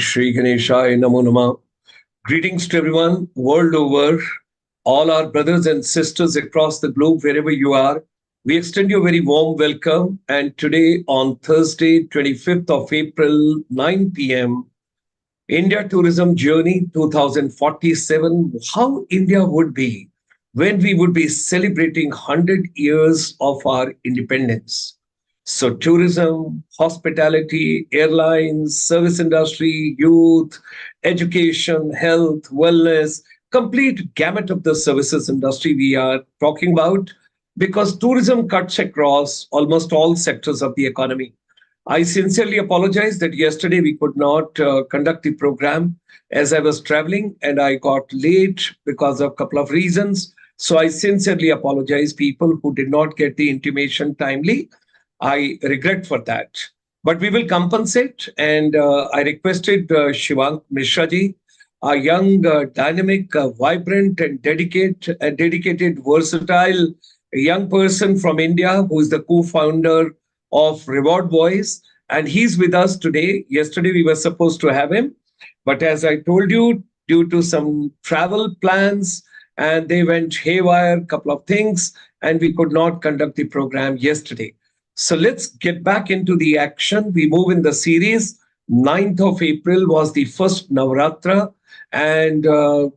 Shri Ganeshaya Namo Namah. Greetings to everyone world over, all our brothers and sisters across the globe, wherever you are. We extend you a very warm welcome. And today, on Thursday, 25th of April, 9 p.m., India Tourism Journey 2047, how India would be when we would be celebrating 100 years of our independence. So, tourism, hospitality, airlines, service industry, youth, education, health, wellness, complete gamut of the services industry we are talking about because tourism cuts across almost all sectors of the economy. I sincerely apologize that yesterday we could not conduct the program as I was traveling and I got late because of a couple of reasons. So I sincerely apologize people who did not get the intimation timely. I regret for that. But we will compensate. And I requested Shivank Mishra ji, a young, dynamic, vibrant, and dedicated, versatile young person from India who is the co-founder of Reward Voice. And he's with us today. Yesterday, we were supposed to have him. But as I told you, due to some travel plans, and they went haywire, a couple of things, and we could not conduct the program yesterday. So let's get back into the action. We move in the series. 9th of April was the first Navratra, and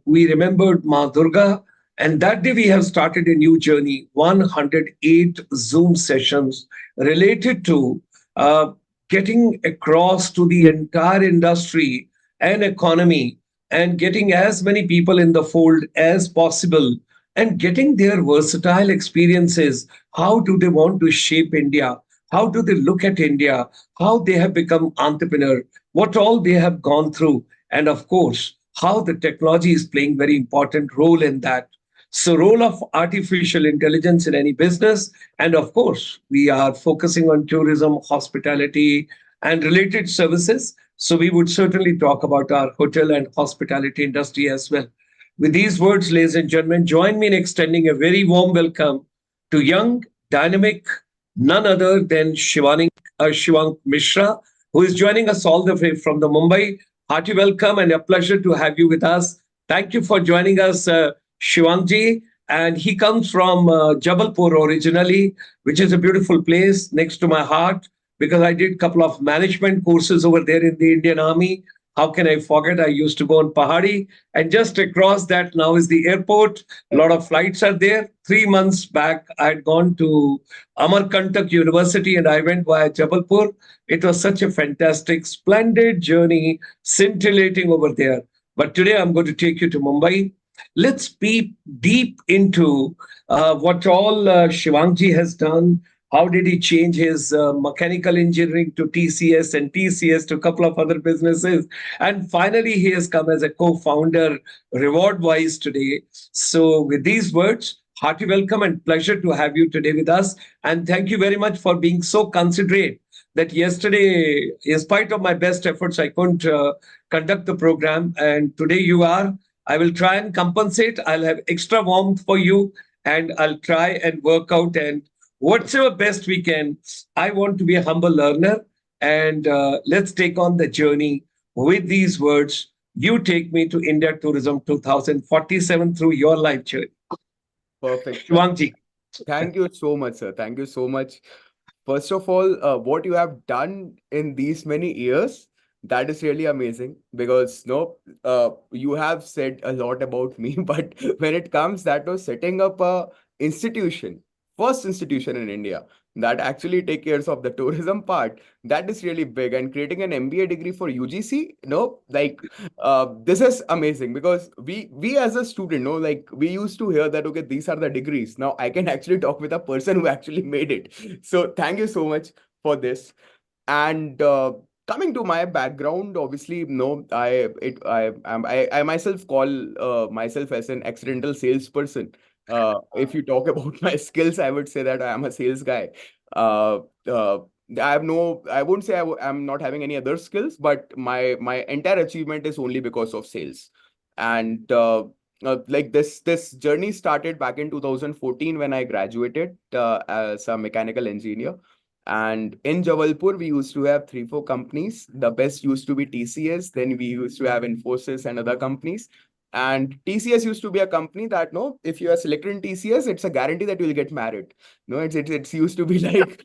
we remembered Ma Durga. And that day we have started a new journey, 108 Zoom sessions related to uh, getting across to the entire industry and economy and getting as many people in the fold as possible and getting their versatile experiences. How do they want to shape India? How do they look at India? How they have become entrepreneur? What all they have gone through? And of course, how the technology is playing very important role in that. So role of artificial intelligence in any business. And of course, we are focusing on tourism, hospitality, and related services. So we would certainly talk about our hotel and hospitality industry as well. With these words, ladies and gentlemen, join me in extending a very warm welcome to young, dynamic, none other than Shivank Mishra, who is joining us all the way from the Mumbai. Hearty welcome and a pleasure to have you with us. Thank you for joining us, Shivankji. And he comes from Jabalpur originally, which is a beautiful place next to my heart because I did a couple of management courses over there in the Indian Army. How can I forget? I used to go on Pahadi, and just across that now is the airport. A lot of flights are there. 3 months back, I had gone to Amarkantak University and I went via Jabalpur. It was such a fantastic, splendid journey, scintillating over there. But today I'm going to take you to Mumbai. Let's peep deep into what all Shivankji has done. How did he change his mechanical engineering to TCS and TCS to a couple of other businesses? And finally, he has come as a co-founder, reward-wise today. So with these words, hearty welcome and pleasure to have you today with us. And thank you very much for being so considerate that yesterday, in spite of my best efforts, I couldn't conduct the program. And today you are. I will try and compensate. I'll have extra warmth for you and I'll try and work out and whatever best we can. I want to be a humble learner and let's take on the journey with these words. You take me to India Tourism 2047 through your life journey. Perfect, sir. Shivankji. Thank you so much, sir. Thank you so much. First of all, what you have done in these many years, that is really amazing because no, you have said a lot about me, but when it comes that was setting up a institution, first institution in India that actually take care of the tourism part, that is really big. And creating an MBA degree for UGC, no, like this is amazing because we as a student, no, like we used to hear that okay, these are the degrees. Now I can actually talk with a person who actually made it. So thank you so much for this. And coming to my background, obviously, no, I myself call myself as an accidental salesperson. If you talk about my skills, I would say that I am a sales guy. Uh, uh, I wouldn't say I'm not having any other skills, but my entire achievement is only because of sales. And like this journey started back in 2014 when I graduated as a mechanical engineer. And in Jabalpur, we used to have three, four companies. The best used to be TCS. Then we used to have Infosys and other companies. And TCS used to be a company that, no, if you are selected in TCS, it's a guarantee that you'll get married. No, it's used to be like,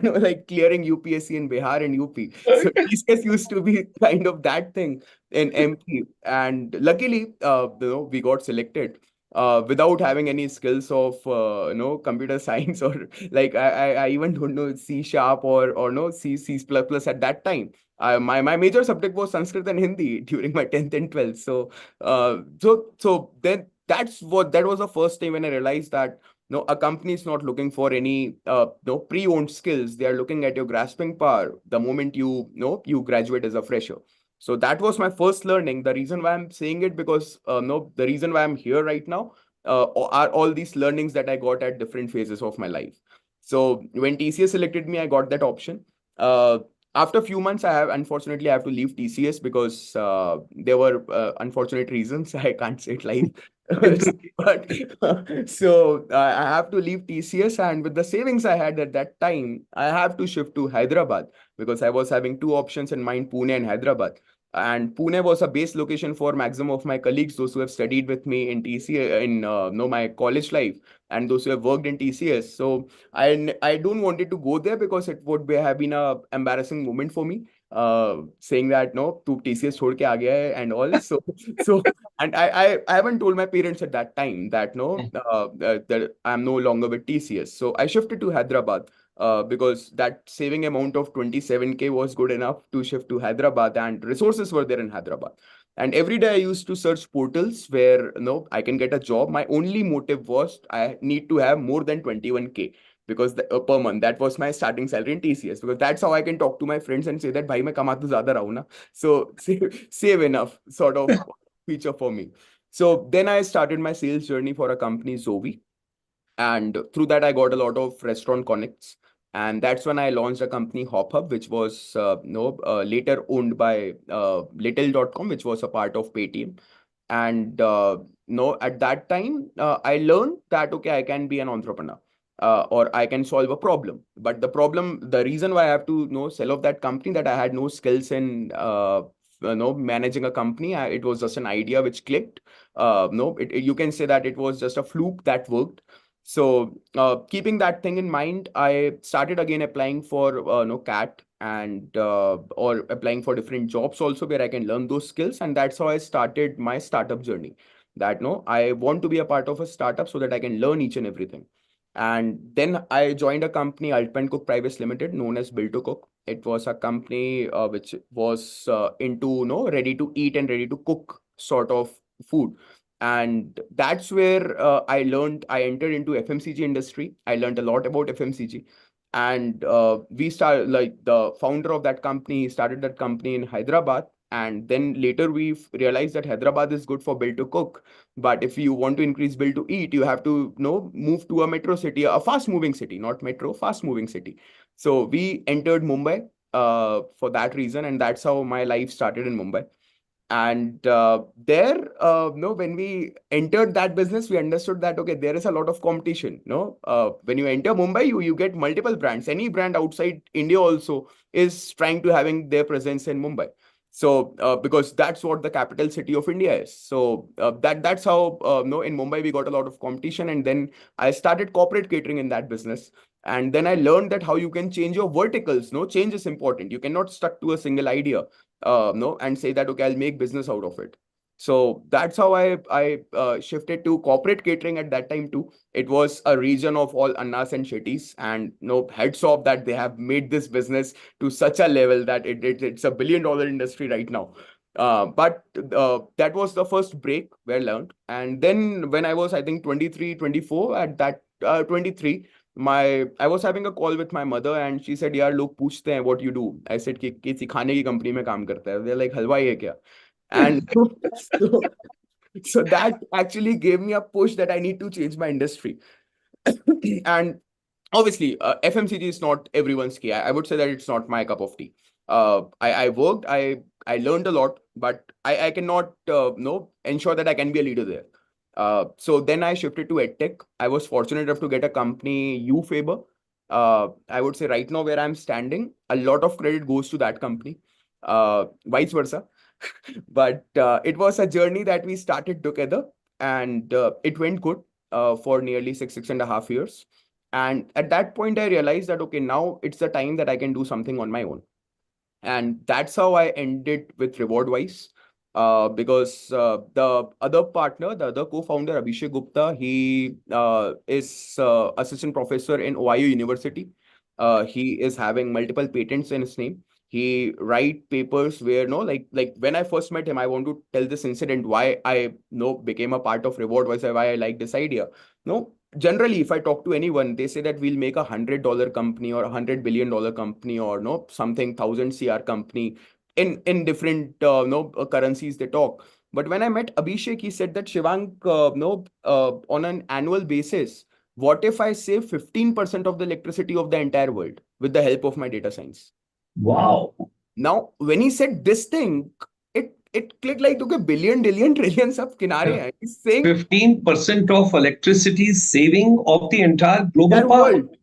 like clearing UPSC in Bihar and UP. So TCS used to be kind of that thing in MP. And luckily, we got selected without having any skills of computer science, or like I even don't know C sharp or no C++ at that time. My major subject was Sanskrit and Hindi during my 10th and 12th. So then that was the first time when I realized that no, a company is not looking for any no pre-owned skills. They are looking at your grasping power the moment you graduate as a fresher. So that was my first learning. The reason why I'm saying it, because no, the reason why I'm here right now are all these learnings that I got at different phases of my life. So when TCS selected me, I got that option. Uh, After a few months, I have to leave TCS because there were unfortunate reasons. I can't say it live. But I have to leave TCS, and with the savings I had at that time, I have to shift to Hyderabad because I was having two options in mind, Pune and Hyderabad. And Pune was a base location for maximum of my colleagues, those who have studied with me in TCS in no my college life, and those who have worked in TCS. So I don't wanted to go there because it would have been a embarrassing moment for me. Saying that no, to TCS छोड़ के आ गया है and all. So and I haven't told my parents at that time that no that I'm no longer with TCS. So I shifted to Hyderabad because that saving amount of 27K was good enough to shift to Hyderabad, and resources were there in Hyderabad. And every day I used to search portals where I can get a job. My only motive was I need to have more than 21K because per month, that was my starting salary in TCS, because that's how I can talk to my friends and say that bhai main kama to zyada raha hu na, so save enough sort of feature for me. So then I started my sales journey for a company, Zovi, and through that I got a lot of restaurant connects, and that's when I launched a company, HopHub, which was later owned by little.com, which was a part of Paytm. And no at that time I learned that okay, I can be an entrepreneur, or I can solve a problem. But the reason why I have to sell off that company, that I had no skills in managing a company. It was just an idea which clicked. No You can say that it was just a fluke that worked. So keeping that thing in mind, I started again applying for no CAT, and or applying for different jobs also where I can learn those skills. And that's how I started my startup journey. That no, I want to be a part of a startup so that I can learn each and everything. And then I joined a company, Altman Cook Privates Limited, known as Build to Cook. It was a company which was into ready to eat and ready to cook sort of food. And that's where I entered into FMCG industry. I learned a lot about FMCG. And we started, like, the founder of that company started that company in Hyderabad. And then later we realized that Hyderabad is good for Build to Cook, but if you want to increase Build to Eat, you have to move to a metro city, a fast moving city, not metro, fast moving city. So we entered Mumbai for that reason, and that's how my life started in Mumbai. And there no when we entered that business, we understood that okay, there is a lot of competition. When you enter Mumbai, you get multiple brands. Any brand outside India also is trying to having their presence in Mumbai. So because that's what the capital city of India is. So that's how no in Mumbai we got a lot of competition. And then I started corporate catering in that business. And then I learned that how you can change your verticals. Change is important. You cannot stuck to a single idea no and say that okay, I'll make business out of it. So that's how I shifted to corporate catering at that time too. It was a region of all Annas and Shetties, and heads off that they have made this business to such a level that it's a $1 billion industry right now. But that was the first break where I learned. And then when I was, I think, 23, 24, at that 23, I was having a call with my mother, and she said, यार लोग पूछते हैं what you do. I said कि किसी खाने की company में काम करता है. They're like, हलवाई है क्या? And so, so that actually gave me a push that I need to change my industry. And obviously FMCG is not everyone's key. I would say that it's not my cup of tea. I worked, I learned a lot, but I cannot ensure that I can be a leader there. So then I shifted to EdTech. I was fortunate enough to get a company, UFaber. I would say right now where I'm standing, a lot of credit goes to that company, vice versa. But it was a journey that we started together, and it went good for nearly 6.5 years. And at that point, I realized that, okay, now it's the time that I can do something on my own. And that's how I ended with RewardWise. Because the other partner, the other co-founder, Abhishek Gupta, he is assistant professor in Ohio University. He is having multiple patents in his name. He write papers where like when I first met him, I want to tell this incident why I became a part of RewardWise, why I like this idea. No, generally, if I talk to anyone, they say that we'll make $100 company or $100 billion company or something 1,000 CR company in different currencies they talk. But when I met Abhishek, he said that Shivank, on an annual basis, what if I save 15% of the electricity of the entire world with the help of my data science? Wow. Now, when he said this thing, it clicked like, okay, billion, dillion, trillion sab kinare hai. He's saying 15% of electricity saving of the entire global entire power. world. Yeah.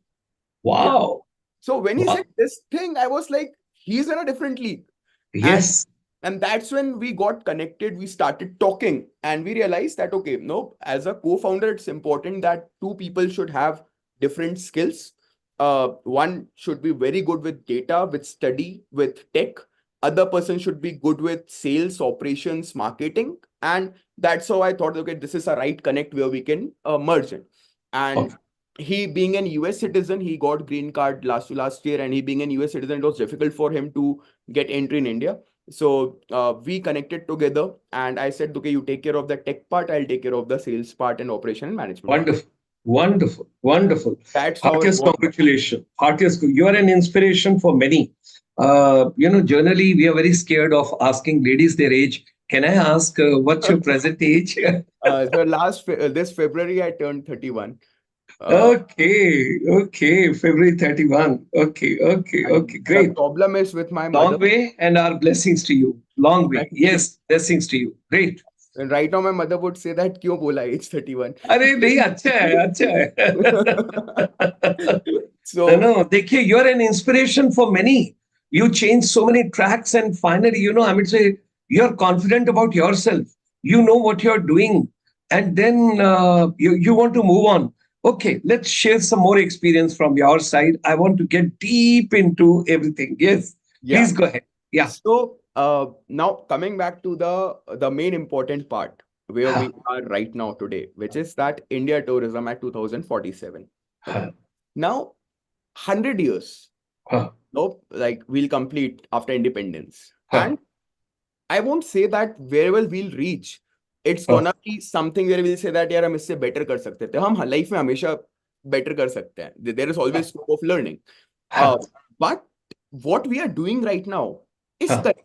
Wow. So when he Wow. said this thing, I was like, he's in a different league. Yes. And that's when we got connected. We started talking and we realized that, okay, no, as a co-founder, it's important that two people should have different skills. One should be very good with data, with study, with tech. Other person should be good with sales, operations, marketing. And that's how I thought, okay, this is a right connect where we can merge it. And Okay. he being an US citizen, he got green card last year, and he being an US citizen, it was difficult for him to get entry in India. So we connected together, and I said, okay, you take care of the tech part, I'll take care of the sales part and operation and management part. Wonderful. Wonderful. Wonderful. That's how it Heartiest was. congratulations. Heartiest. You are an inspiration for many. Generally, we are very scared of asking ladies their age. Can I ask what's your present age? So this February, I turned 31. Okay. Okay. February 31. Okay. Okay. Okay. And the Great. problem is with my Long mother. way and our blessings to you. Long way. Thank you. Yes. Blessings to you. Great. And right now, my mother would say that, "Kyun bola age 31?" अरे नहीं अच्छा है अच्छा है No, So no, देखिए, you're an inspiration for many. You change so many tracks, and finally, I would say you're confident about yourself. You know what you're doing, and then you want to move on. Okay, let's share some more experience from your side. I want to get deep into everything. Yes, yeah. please go ahead. Yeah. So now coming back to the main important part where we are right now today, which is that India tourism at 2047. Okay. Now, 100 years, like we'll complete after independence. And I won't say that wherever we'll reach, it's gonna be something where we'll say that यार हम इससे better कर सकते थे. हम life में हमेशा better कर सकते हैं. There is always scope of learning. But what we are doing right now is correct.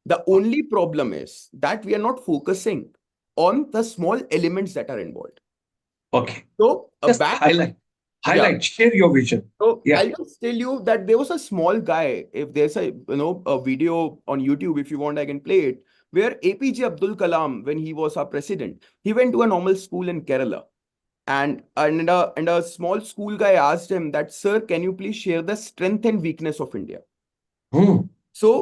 The only problem is that we are not focusing on the small elements that are involved. Okay. So Just back, highlight, share your vision. so Yeah. I'll just tell you that there was a small guy. If there's a video on YouTube, if you want, I can play it. Where APJ Abdul Kalam, when he was our president, he went to a normal school in Kerala, and a small school guy asked him that, "Sir, can you please share the strength and weakness of India?" So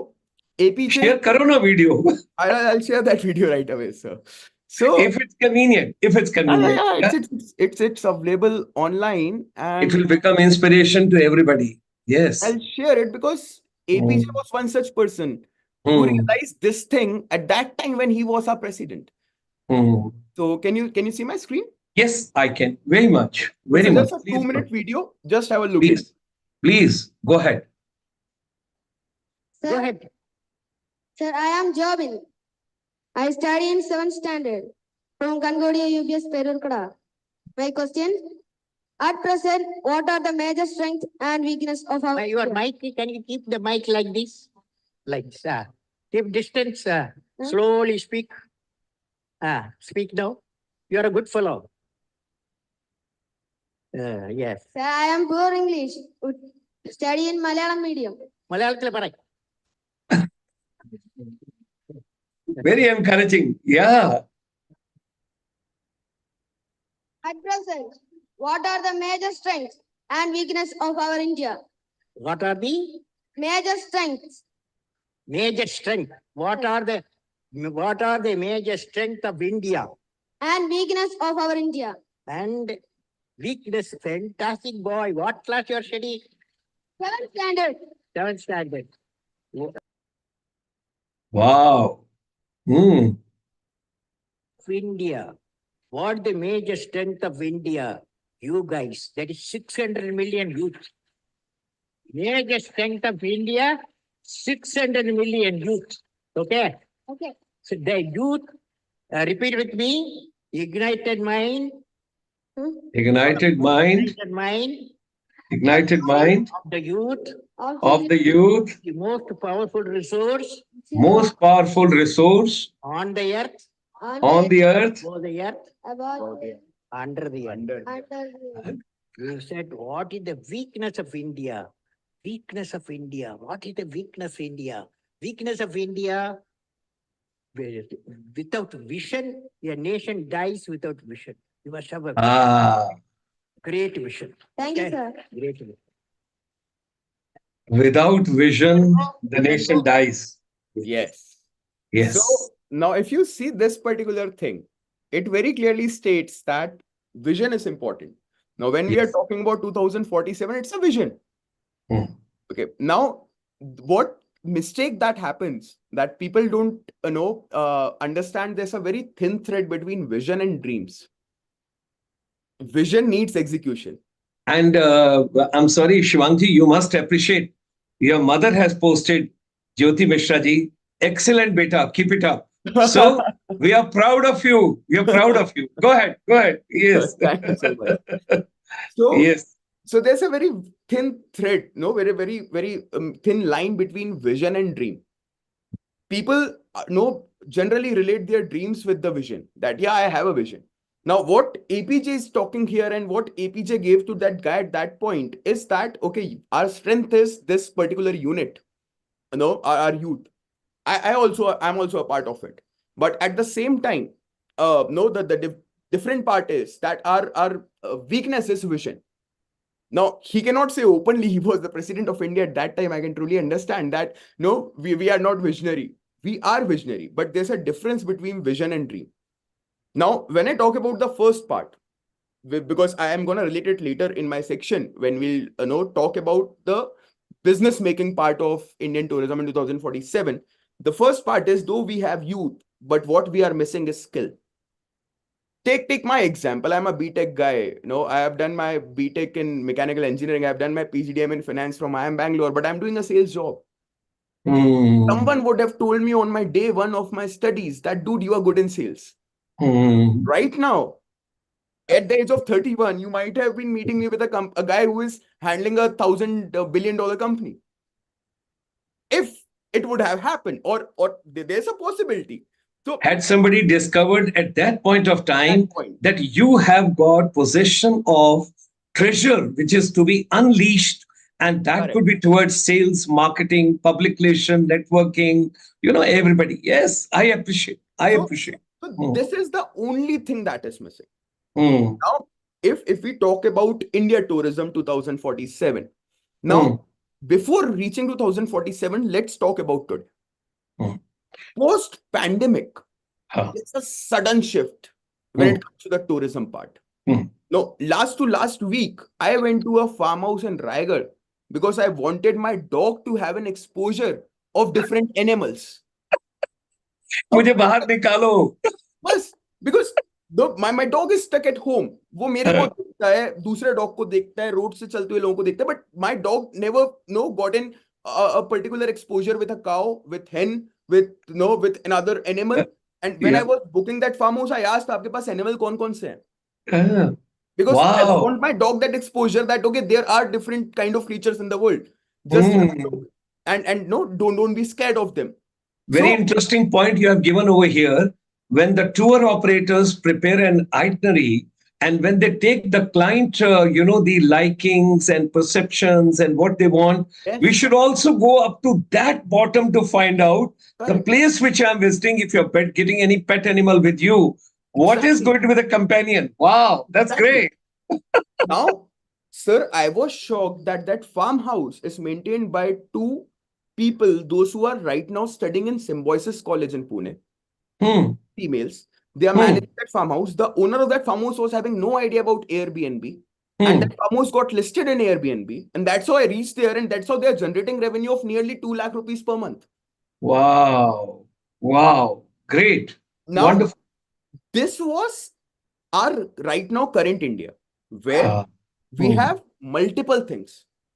APJ, Share Corona video. I'll share that video right away, sir. So If it's convenient. If it's convenient. yeah, it's available online, It and will become inspiration to everybody. Yes. I'll share it because APJ was one such person who realized this thing at that time when he was our president. So can you see my screen? Yes, I can. Very much. Very It's much. just a Please, 2-minute video. Just have a look at it. please go ahead. Sir, Go ahead. Sir, I am Jobin. I study in 7th standard from Kangodia UBS Perurkada. My question: at present, what are the major strengths and weakness of our Your India? mic, can you keep the mic like this? Like this. Keep distance. Slowly speak. Speak now. You are a good fellow. Yes. Sir, I am poor English. Study in Malayalam medium. മലയാളത്തിൽ പറ. Very encouraging. Yeah. At present, what are the major strengths and weakness of our India. What are the Major strengths major strength? What are the major strength of India and weakness of our India. and weakness? Fantastic boy. What class you are studying? 7th standard. 7th standard. Wow. Hmm. Of India. What the major strength of India? You guys, that is 600 million youth. Major strength of India, 600 million youth. Okay. Okay. So the youth, repeat with me, ignited mind, Ignited mind, ignited mind ignited mind of the youth, of the youth, the most powerful resource most powerful resource on the earth, on the earth. over the earth, about under the earth. Under. under the You said, what is the weakness of India? Weakness of India. What is the weakness of India? Weakness of India. Without vision, a nation dies without vision. You must have a Ah, great vision. Thank you, Okay? sir. Great vision. without vision, the nation dies. Yes. Yes. So now, if you see this particular thing, it very clearly states that vision is important. Now, when we are Yes. talking about 2047, it's a vision. Hmm. Okay. Now, what mistake that happens that people don't understand, there's a very thin thread between vision and dreams. Vision needs execution. And I'm sorry, Shivangi, you must appreciate your mother has posted Jyoti Mishra ji. Excellent, beta. Keep it up. So we are proud of you. We are proud of you. Go ahead. Go ahead. Yes. Thank you so much. So, Yes. so there's a very thin thread, no, very thin line between vision and dream. People generally relate their dreams with the vision that, yeah, I have a vision. Now, what APJ is talking here and what APJ gave to that guy at that point is that, okay, our strength is this particular unit, our youth. I'm also a part of it. But at the same time, the different part is that our weakness is vision. Now, he cannot say openly he was the president of India at that time. I can truly understand that. No, we are not visionary. We are visionary, but there's a difference between vision and dream. Now, when I talk about the first part, because I am going to relate it later in my section when we'll talk about the business making part of Indian tourism in 2047. The first part is, though we have youth, but what we are missing is skill. Take my example. I'm a BTech guy. I have done my BTech in mechanical engineering. I've done my PGDM in finance from IIM Bangalore, but I'm doing a sales job. Hmm. Someone would have told me on my day one of my studies that, dude, you are good in sales. Hmm. Right now, at the age of 31, you might have been meeting me with a guy who is handling $1,000 billion company. If it would have happened, or there's a possibility. So Had somebody discovered at that point of time that point, that you have got possession of treasure which is to be unleashed, and that Correct. could be towards sales, marketing, public relation, networking, everybody. Yes, I appreciate. So Hmm. this is the only thing that is missing. Hmm. Now, if we talk about India tourism 2047, now before reaching 2047, let's talk about today. Hmm. Post-pandemic, Huh. it's a sudden shift when it comes to the tourism part. Hmm. No, last week, I went to a farmhouse in Raigad because I wanted my dog to have an exposure of different animals. मुझे बाहर निकालो. बस, because my dog is stuck at home. वो मेरे को देखता है, दूसरे dog को देखता है, road से चलते हुए लोगों को देखता है, but my dog never got in a particular exposure with a cow, with hen, with another animal. And when I was booking that farmhouse, I asked, आपके पास animal कौन-कौन से हैं? Because I Wow. want my dog that exposure that, okay, there are different kind of creatures in the world. Just and no, don't be scared of them. Very So- interesting point you have given over here. When the tour operators prepare an itinerary and when they take the client, the likings and perceptions and what they want, Yes. we should also go up to that bottom to find out the Correct. place which I'm visiting. If you're getting any pet animal with you, what is Exactly. going to be the companion? Wow, that's Exactly. great. Now, Sir, I was shocked that that farmhouse is maintained by two people, those who are right now studying in Symbiosis College in Pune, Hmm. females. They are Hmm. managing that farmhouse. The owner of that farmhouse was having no idea about Airbnb. And Hmm. that farmhouse got listed in Airbnb. And that's how I reached there. And that's how they are generating revenue of nearly 2 lakh rupees per month. Wow. Wow. Great. Now, Wonderful. this was our right now current India, where Ah. we Hmm. have multiple things,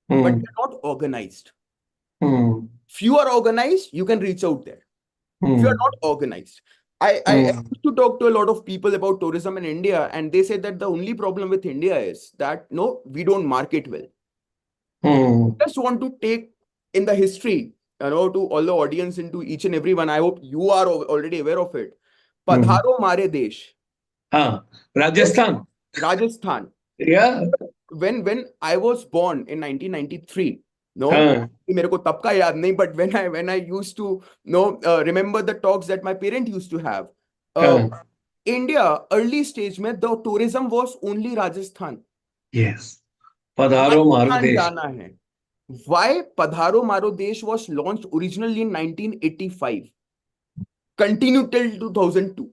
but Hmm. they're not organized. Hmm. If you are organized, you can reach out there. If you are Hmm. not organized, I Hmm. used to talk to a lot of people about tourism in India, and they said that the only problem with India is that no, we don't market well. Hmm. Just want to take in the history, to all the audience and to each and every one. I hope you are already aware of it. Hmm. Padharo Mare Desh, Ah. Rajasthan. Rajasthan. Yeah. When I was born in 1993, no, Ah. मेरे को तब का याद नहीं, but when I used to remember the talks that my parent used to have, Ah. India early stage में the tourism was only Rajasthan. Yes. Padharo Rajasthan Marudesh. जाना है. Why Padharo Maro Desh was launched originally in 1985, continued till 2002.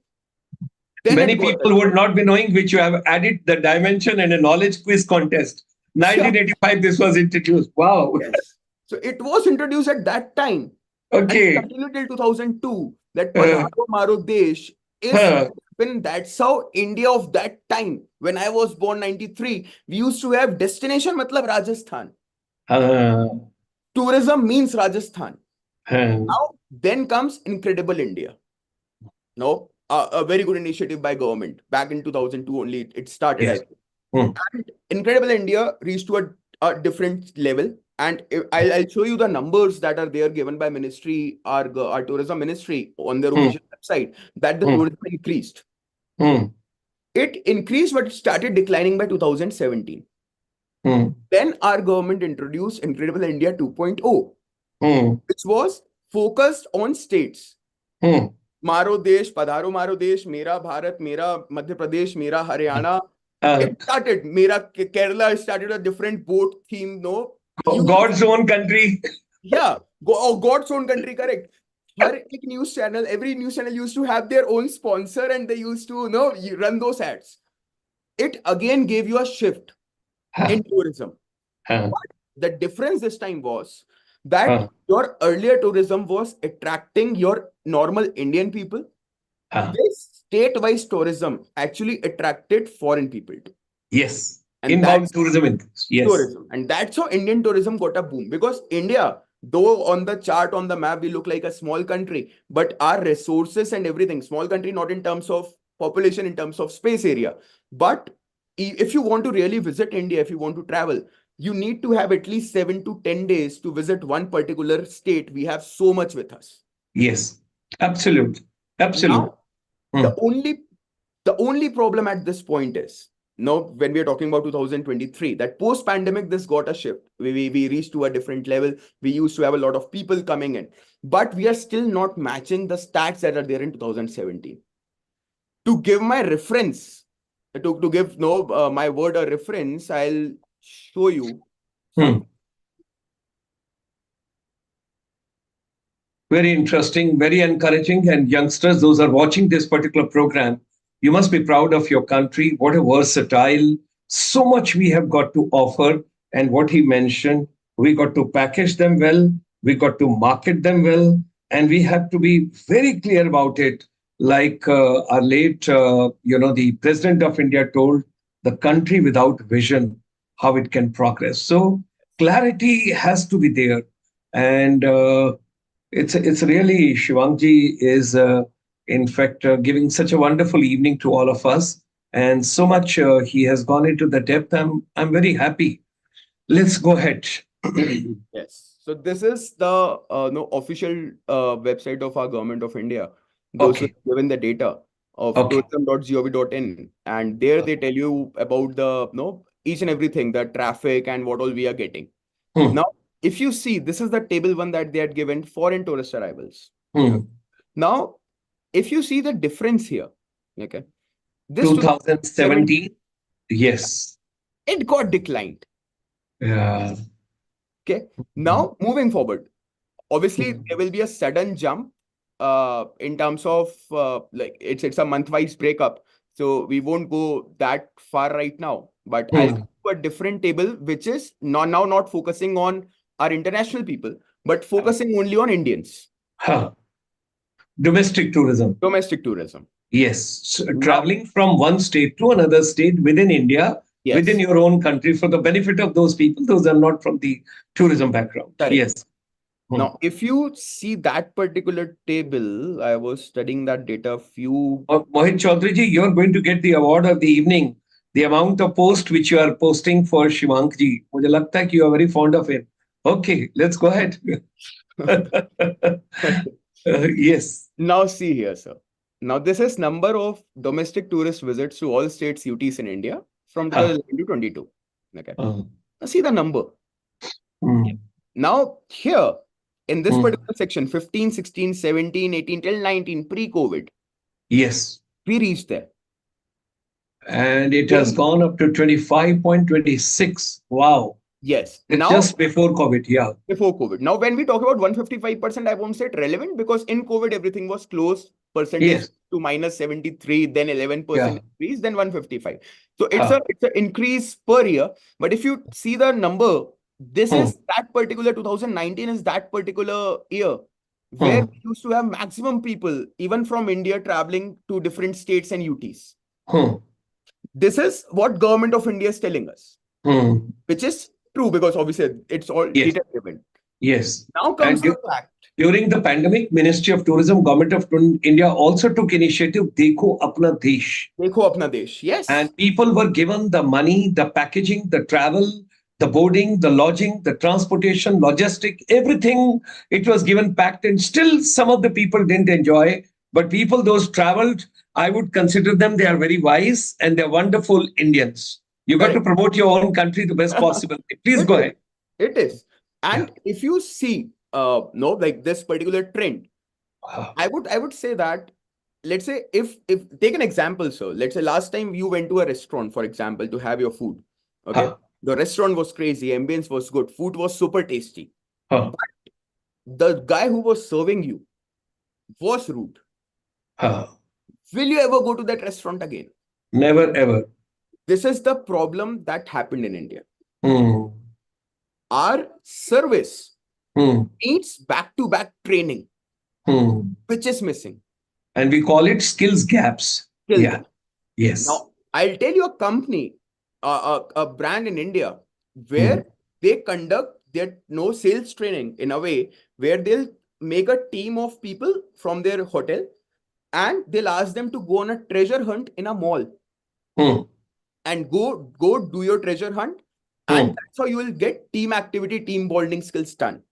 Then Many it got people would not be knowing, which you have added the dimension and a knowledge quiz contest. 1985, this was introduced. Wow. Yes. So it was introduced at that time. And it Okay. continued till 2002. That Uh, Padharo Maro Desh is uh, when that's how India of that time, when I was born 93, we used to have destination matlab Rajasthan. uh, Tourism means Rajasthan. uh, Now, then comes Incredible India. No, a very good initiative by government. Back in 2002 only it started, I yes. think. Hmm. And Incredible India reached to a different level. And I'll show you the numbers that are there given by ministry, our tourism ministry on their Hmm. official website, that the Hmm. tourism increased. Hmm. It increased, but it started declining by 2017. Hmm. Then our government introduced Incredible India 2.0, Hmm. which was focused on states. Hmm. Maro Desh, Padharo Maro Desh, Mera Bharat, Mera Madhya Pradesh, Mera Haryana. It started, Mera Kerala started a different boat theme, no? God's own country. Yeah, God's own country, correct. Every news channel used to have their own sponsor and they used to run those ads. It again gave you a shift in tourism. Uh, The difference this time was uh, that your earlier tourism was attracting your normal Indian people. uh, This state-wise tourism actually attracted foreign people too. yes. And Inbound that's tourism increase. Yes. tourism. And that's how Indian tourism got a boom. Because India, though on the chart, on the map, we look like a small country, but our resources and everything, small country, not in terms of population, in terms of space area. But if you want to really visit India, if you want to travel, you need to have at least 7 to 10 days to visit one particular state. We have so much with us. Yes. Absolute. Absolute. Now, the only problem at this point is, when we are talking about 2023, that post-pandemic, this got a shift. We reached to a different level. We used to have a lot of people coming in, but we are still not matching the stats that are there in 2017. To give my reference, to give my word a reference, I'll show you something. Very interesting, very encouraging. And youngsters, those are watching this particular program, you must be proud of your country. What a versatile, so much we have got to offer. And what he mentioned, we got to package them well, we got to market them well, and we have to be very clear about it. Like our late, the president of India told, the country without vision, how it can progress. So clarity has to be there. And it's really, Shivangji is in fact giving such a wonderful evening to all of us, and so much he has gone into the depth. I'm very happy. Let's go ahead. Yes. So this is the official website of our government of India. Those who Okay. have given the data of Okay. tourism.gov.in, and there they tell you about the each and everything, the traffic and what all we are getting. Hmm. Now, if you see, this is the table one that they had given foreign tourist arrivals. Hmm. Now, if you see the difference here, okay, this 2017, yes. it got declined. Yeah. Okay. Now, moving forward, obviously Mhm. there will be a sudden jump in terms of like it's a month-wise breakup. So we won't go that far right now. But I'll Hmm. give you a different table, which is not focusing on our international people, but focusing only on Indians, Huh. Domestic tourism. domestic tourism. Yes. Now, Traveling from one state to another state within India, within yes, your own country for the benefit of those people, those are not from the tourism background. correct. Yes. Hmm. Now, if you see that particular table, I was studying that data few. Mohit Chaudhary ji, you're going to get the award of the evening. The amount of post which you are posting for Shivank ji. मुझे लगता है कि you are very fond of him. Okay, let's go ahead. Yes. Now see here, sir. Now this is number of domestic tourist visits to all states UTs in India from Huh. 2011 to 22. Okay. Uh, Now see the number. hmm. Now here in this Hmm. particular section, 15, 16, 17, 18 till 19, pre-COVID, Yes. we reached there. And it has Then, gone up to 25.26. Wow. yes. It's Now just before COVID. Yeah. before COVID. Now when we talk about 155%, I won't say it relevant because in COVID everything was closed. Percentage Yes. to minus 73, then 11% Yeah. increase, then 155. So Huh. it's an increase per year. But if you see the number, this Hmm. is that particular 2019 is that particular year where Hmm. we used to have maximum people, even from India, traveling to different states and UTs. Hmm. This is what government of India is telling us, Hmm. which is true because obviously it's all Yes. data driven. Yes. Now comes And the fact. during the pandemic, Ministry of Tourism, Government of India also took initiative, Dekho Apna Desh. Dekho apna desh. Yes. And people were given the money, the packaging, the travel, the boarding, the lodging, the transportation, logistic, everything. It was given packed, and still some of the people didn't enjoy. But people, those traveled, I would consider them, they are very wise and they're wonderful Indians. You got to Correct. promote your own country the best possible. Please It go is. ahead. It is. Yeah. And if you see, no, like this particular trend, I would say that, let's say if take an example, sir. Let's say last time you went to a restaurant, for example, to have your food. Okay. Huh. The restaurant was crazy, ambience was good, food was super tasty. Huh. The guy who was serving you was rude. Huh. Will you ever go to that restaurant again? Never ever. This is the problem that happened in India. Hmm. Our service Hmm. needs back-to-back training, Hmm. which is missing. And we call it skills gaps. Skill Yeah. gap. Yes. Now, I'll tell you a company, a brand in India, where they conduct their no sales training in a way where they'll make a team of people from their hotel and they'll ask them to go on a treasure hunt in a mall Hmm. and go do your treasure hunt. And that's how you will get team activity, team bonding skills done.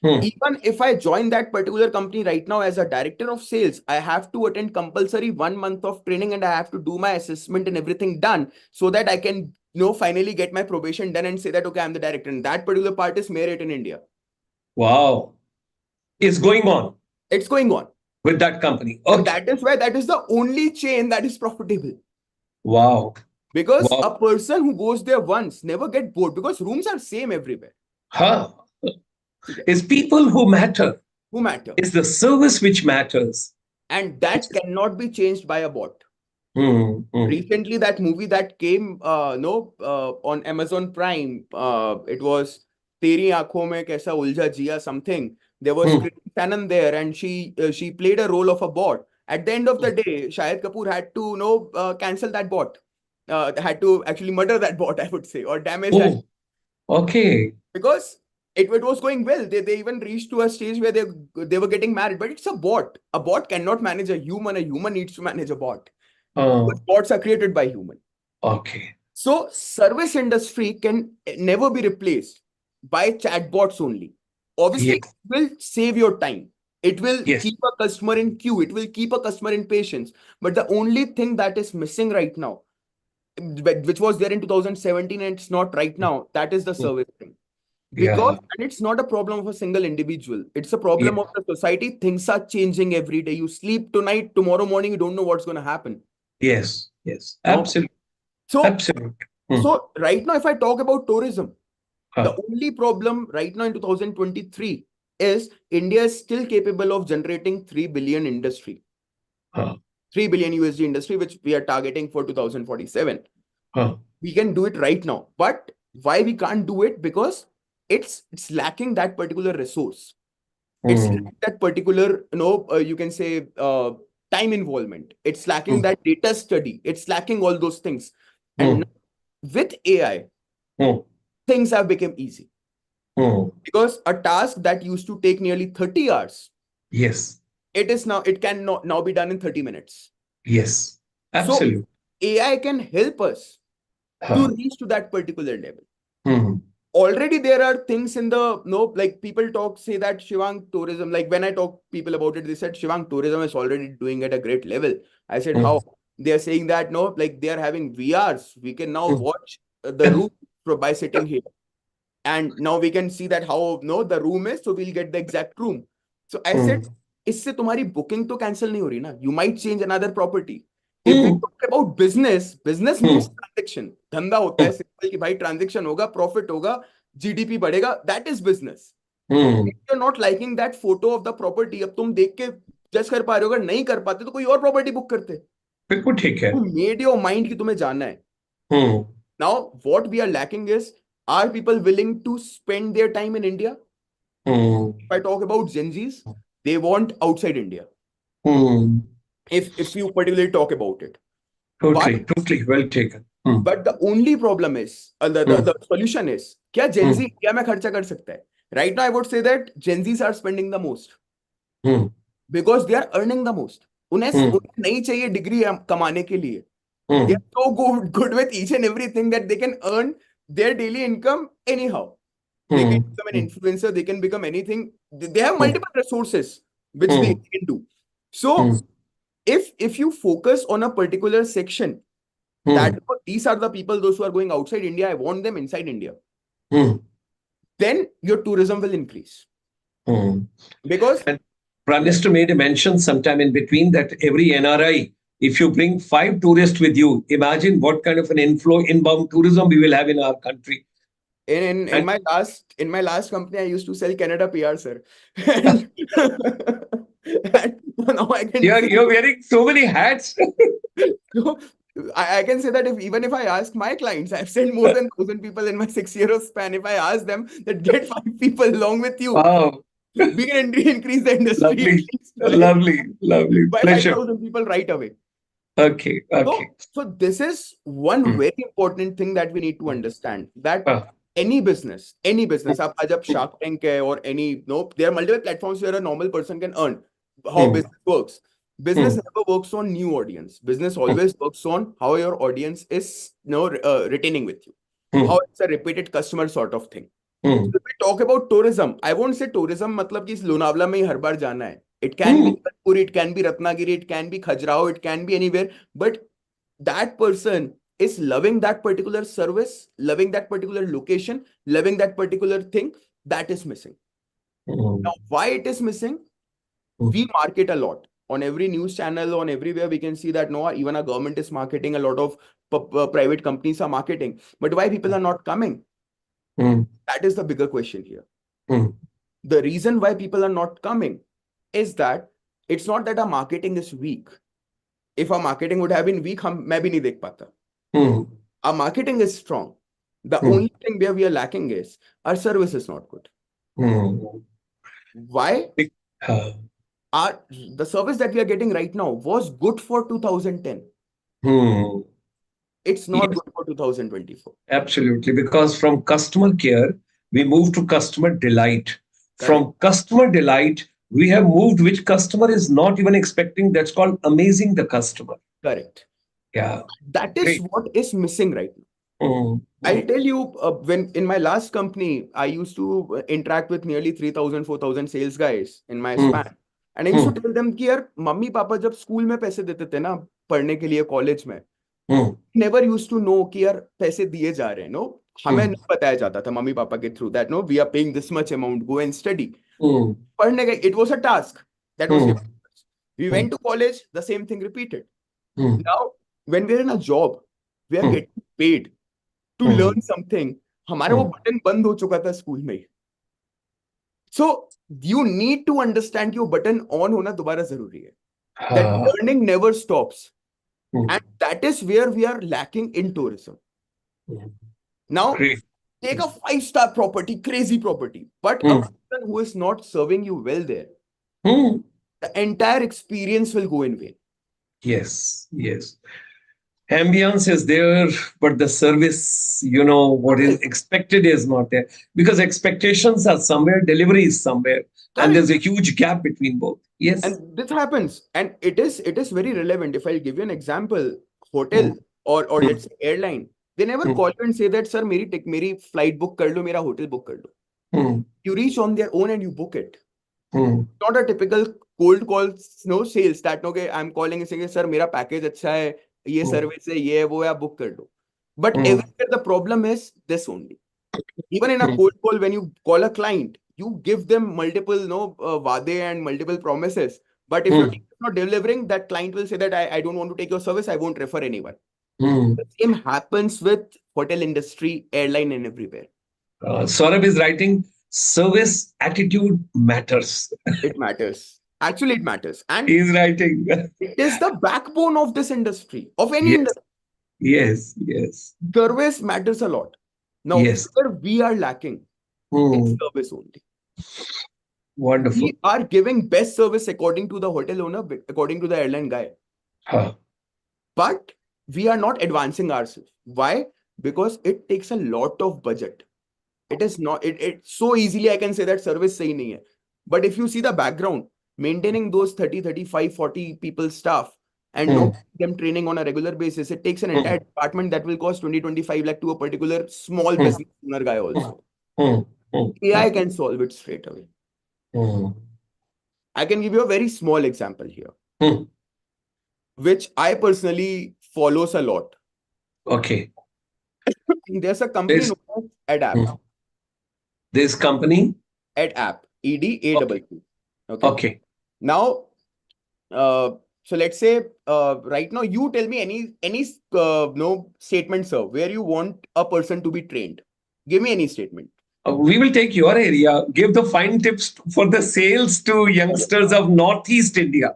Hmm. Even if I join that particular company right now as a director of sales, I have to attend compulsory 1 month of training and I have to do my assessment and everything done so that I can, finally get my probation done and say that, okay, I'm the director. And that particular part is merit in India. Wow. It's going on It's going on. with that company. And Okay. that is why that is the only chain that is profitable. Wow. Because Wow. a person who goes there once never get bored because rooms are same everywhere. Huh. Okay. It's people who matter. Who matter? It's the service which matters. And that cannot be changed by a bot. Hmm. Hmm. Recently, that movie that came, on Amazon Prime, it was Teri Aankhon Mein Kaisa Ulja Jiya something. There was Hmm. Kriti Sanon there, and she played a role of a bot. At the end of the day, Shahid Kapoor had to cancel that bot. Had to actually murder that bot, I would say, or damage that Oh, okay. because it was going well. They even reached to a stage where they were getting married, but it's a bot. A bot cannot manage a human. A human needs to manage a bot. Because bots are created by human. Okay. So service industry can never be replaced by chatbots only. Obviously, Yes. it will save your time. It will Yes. keep a customer in queue. It will keep a customer in patience. But the only thing that is missing right now, which was there in 2017 and it's not right now, that is the service thing. Because, Yeah. and it's not a problem of a single individual. It's a problem Yeah. of the society. Things are changing every day. You sleep tonight, tomorrow morning, you don't know what's going to happen. Yes. Yes. No? Absolutely. So, Absolutely. Hmm. so right now, if I talk about tourism, The Huh. only problem right now in 2023 is India is still capable of generating 3 billion industry, Huh. 3 billion USD industry, which we are targeting for 2047. Huh. We can do it right now. But why we can't do it? Because it's lacking that particular resource. It's Hmm. lacking that particular, you can say time involvement. It's lacking Hmm. that data study. It's lacking all those things. Hmm. And with AI, Hmm. things have become easy. Hmm. Because a task that used to take nearly 30 hours, Yes. it can now be done in 30 minutes. Yes. So Absolutely. AI can help us to Huh. reach to that particular level. Hmm. Already there are things in the like people say that Shivang tourism, like when I talk people about it, they said Shivang tourism is already doing at a great level. I said, Hmm. how? They are saying that like they are having VRs. We can now Hmm. watch the room by sitting here. And now we can see that how the room is, so we'll get the exact room. So I said, Hmm. इससे तुम्हारी booking तो cancel नहीं हो रही ना. You might change another property. If we Hmm. talk about business Hmm. means transaction. धंधा होता है simple कि भाई transaction होगा, profit होगा, GDP बढ़ेगा. That is business. Hmm. If you're not liking that photo of the property, अब तुम देख के जज कर पा रहे हो, अगर नहीं कर पाते तो कोई और प्रॉपर्टी बुक करते. बिल्कुल ठीक है. You made your mind कि तुम्हें जाना है. Hmm. Now what we are lacking is, are people willing to spend their time in India? Hmm. If I talk about Gen Zs, they want outside India. Hmm. If you particularly talk about it. Totally. But Totally. Well taken. Hmm. the only problem is, the solution is, क्या Gen Z Hmm. India में खर्चा कर सकता है? Right now, I would say that Gen Zs are spending the most Hmm. because they are earning the most. उन्हें Hmm. नहीं चाहिए degree कमाने के लिए. Hmm. They are so good with each and everything that they can earn their daily income anyhow. They can Hmm. become an influencer. They can become anything. They have Hmm. multiple resources which they Hmm. can do. Hmm. So if you focus on a particular section, that Hmm. these are the people, those who are going outside India, I want them inside India, Hmm. then your tourism will increase. Hmm. Because And Prime Minister made a mention sometime in between that every NRI, if you bring 5 tourists with you, imagine what kind of an inflow, inbound tourism we will have in our country. in And my last company, I used to sell Canada PR, sir. And, and now I can you're wearing so many hats. So I can say that even if I ask my clients, I've sent more than 1,000 people in my 6 year span. If I ask them that get 5 people along with you, Wow. we can increase the industry at Lovely. least Lovely. Lovely. by Pleasure. 5,000 people right away. Okay. Okay. So this is one Hmm. very important thing that we need to understand, that Ah. any business, आप आज आप Shark Tank है or any, there are multiple platforms where a normal person can earn. How Hmm. business works. Business Hmm. never works on new audience. Business always works on how your audience is retaining with you. Hmm. How it's a repeated customer sort of thing. Hmm. So if we talk about tourism, I won't say tourism मतलब कि इस लोनावला में ही हर बार जाना है. It can be Jaipur, it can be Ratnagiri, it can be Khajuraho, it can be anywhere. But that person is loving that particular service, loving that particular location, loving that particular thing, that is missing. Hmm. Now, why it is missing? We market a lot. On every news channel, on everywhere, we can see that even a government is marketing, a lot of private companies are marketing. But why people are not coming? Hmm. That is the bigger question here. Hmm. The reason why people are not coming is that it's not that our marketing is weak. If our marketing would have been weak, मैं भी नहीं देख पाता. Hmm. Our marketing is strong. The Hmm. only thing where we are lacking is our service is not good. Hmm. Why? Uh, The service that we are getting right now was good for 2010. hmm. It's not Yes, good for 2024. absolutely. Because from customer care, we move to customer delight. Correct. From customer delight, we have moved which customer is not even expecting. That's called amazing the customer. Correct. Yeah. That is Great. what is missing right now. Hmm. I'll tell you, when in my last company, I used to interact with nearly 3,000, 4,000 sales guys in my Hmm. span. And I used to tell them कि यार mummy papa जब school में पैसे देते थे ना पढ़ने के लिए कॉलेज में, Hmm. never used to know कि यार पैसे दिए जा रहे हैं. No, हमें Hmm. नहीं बताया जाता था मम्मी पापा के through that no, we are paying this much amount, go and study. Hmm. पढ़ने का, it was a task that was Hmm. given to us. We went to college, the same thing repeated. Hmm. Now, when we're in a job, we are Hmm. getting paid to Hmm. learn something हमारा वो Hmm. Button बंद हो चुका था school में. So you need to understand कि वो button on होना दोबारा जरूरी है. That Ah, learning never stops. hmm, And that is where we are lacking in tourism. hmm. Now, Great. take a 5-star property, crazy property, but a Hmm. person who is not serving you well there, Hmm. the entire experience will go in vain. Yes, yes. Ambience is there, but the service, what is Correct. expected is not there because expectations are somewhere, delivery is somewhere, and Correct. there's a huge gap between both. Yes. And this happens, and it is very relevant. If I'll give you an example, Hmm. hotel or Hmm. let's say airline, they never Hmm. call you and say that, sir, मेरी flight book कर लो, मेरा hotel book कर लो. Hmm. You reach on their own and you book it. Hmm. Not a typical cold call, no sales that okay, I'm calling and saying, sir, मेरा package अच्छा है, ये Hmm. service है, ये है, वो है, आप book कर लो. But Hmm. everywhere the problem is this only. Even in a Hmm. cold call, when you call a client, you give them multiple vade and multiple promises. But if your Hmm. team is not delivering, that client will say that I don't want to take your service, I won't refer anyone. Hmm. The same happens with hotel industry, airline, and everywhere. Saurabh is writing, service attitude matters. It matters. Actually, it matters. And He's writing. it is the backbone of this industry, of any Yes, industry. yes, yes, Service matters a lot. Now, yes. where we are lacking is Hmm. service only. Wonderful. We are giving best service according to the hotel owner, according to the airline guy. Huh. But we are not advancing ourselves. Why? Because it takes a lot of budget. It is not, it so easily I can say that service sahi nahi hai. But if you see the background, maintaining those 30, 35, 40 people staff and Hmm. no them training on a regular basis, it takes an Hmm. entire department that will cost 20, 25 lakh to a particular small Hmm. business owner guy Hmm. also. Hmm. Hmm. AI can solve it straight away. Hmm. I can give you a very small example here, Hmm. which I personally follows a lot. Okay. There's a company This, known as AdApp. this company. AdApp, Okay. EDAPP. Okay. Okay. Now, so let's say right now you tell me any no statement, sir, where you want a person to be trained. Give me any statement. We will take your area. Give the fine tips for the sales to youngsters of Northeast India.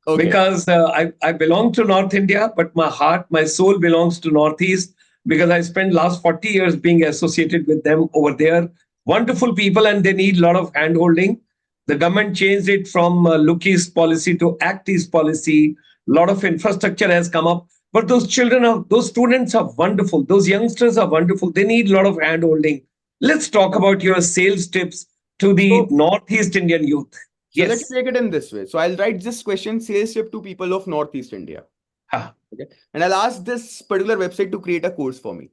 Okay. Because I belong to North India, but my heart, my soul belongs to Northeast because I spent last 40 years being associated with them over there. Wonderful people, and they need a lot of hand-holding. The government changed it from Look East policy to Act East policy. A lot of infrastructure has come up. But those students are wonderful. Those youngsters are wonderful. They need a lot of hand-holding. Let's talk about your sales tips to the So, Northeast Indian youth. so let's Yes. take it in this way. So I'll write this question sales tip to people of Northeast India. Ah, Okay. And I'll ask this particular website to create a course for me.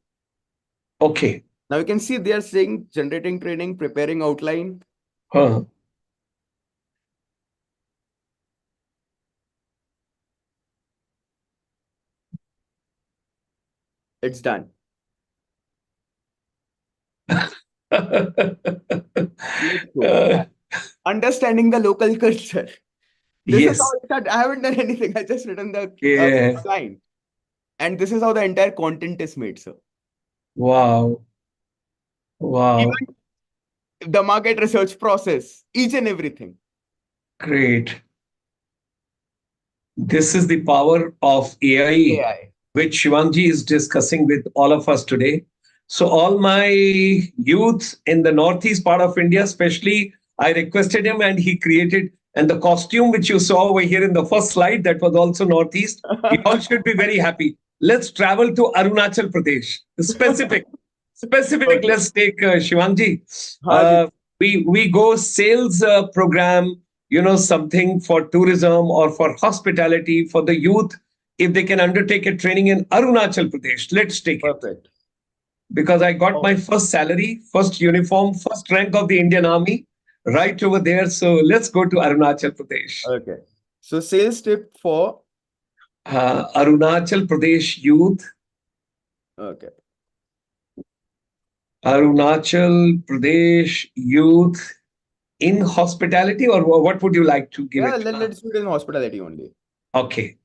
okay. Now you can see they are saying generating training, preparing outline. Huh. It's done. Let's go. Uh, Understanding the local culture. This is how yes. I start. I haven't done anything. I just written the Yeah. line. And this is how the entire content is made, sir. Wow. Wow. Even the market research process, each and everything. Great. This is the power of AI, AI. which Shivanji is discussing with all of us today. So, all my youth in the northeast part of India, especially, I requested him and he created. And the costume which you saw over here in the first slide, that was also northeast. You all should be very happy. Let's travel to Arunachal Pradesh. Specific. Okay. Let's take Shivanji. Haji. We go sales program, something for tourism or for hospitality for the youth. If they can undertake a training in Arunachal Pradesh, let's take it. Perfect. Because I got Oh. my first salary, first uniform, first rank of the Indian Army right over there. So let's go to Arunachal Pradesh. Okay. So sales tip for Arunachal Pradesh youth. okay. Arunachal Pradesh youth in hospitality, or what would you like to give Yeah, it? let's do it in hospitality only. Okay.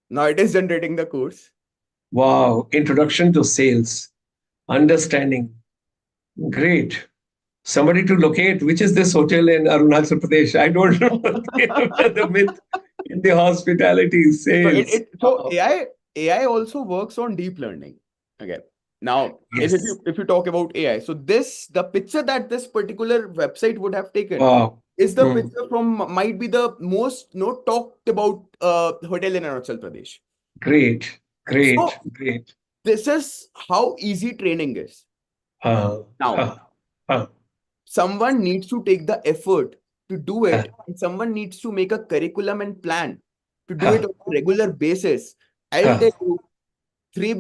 Now it is generating the course. Wow. Introduction to sales, understanding. Great. Somebody to locate which is this hotel in Arunachal Pradesh. I don't know the myth in the hospitality So sales. so AI also works on deep learning. Okay. Now, if Yes. you talk about AI, so the picture that this particular website would have taken Wow. is the Hmm. picture from might be the most talked about hotel in Arunachal Pradesh. Great. Great. So Great. this is how easy training is. Uh, Now, uh, uh, someone needs to take the effort to do uh, it, and someone needs to make a curriculum and plan to do uh, it on a regular basis. I'll uh, tell you, $3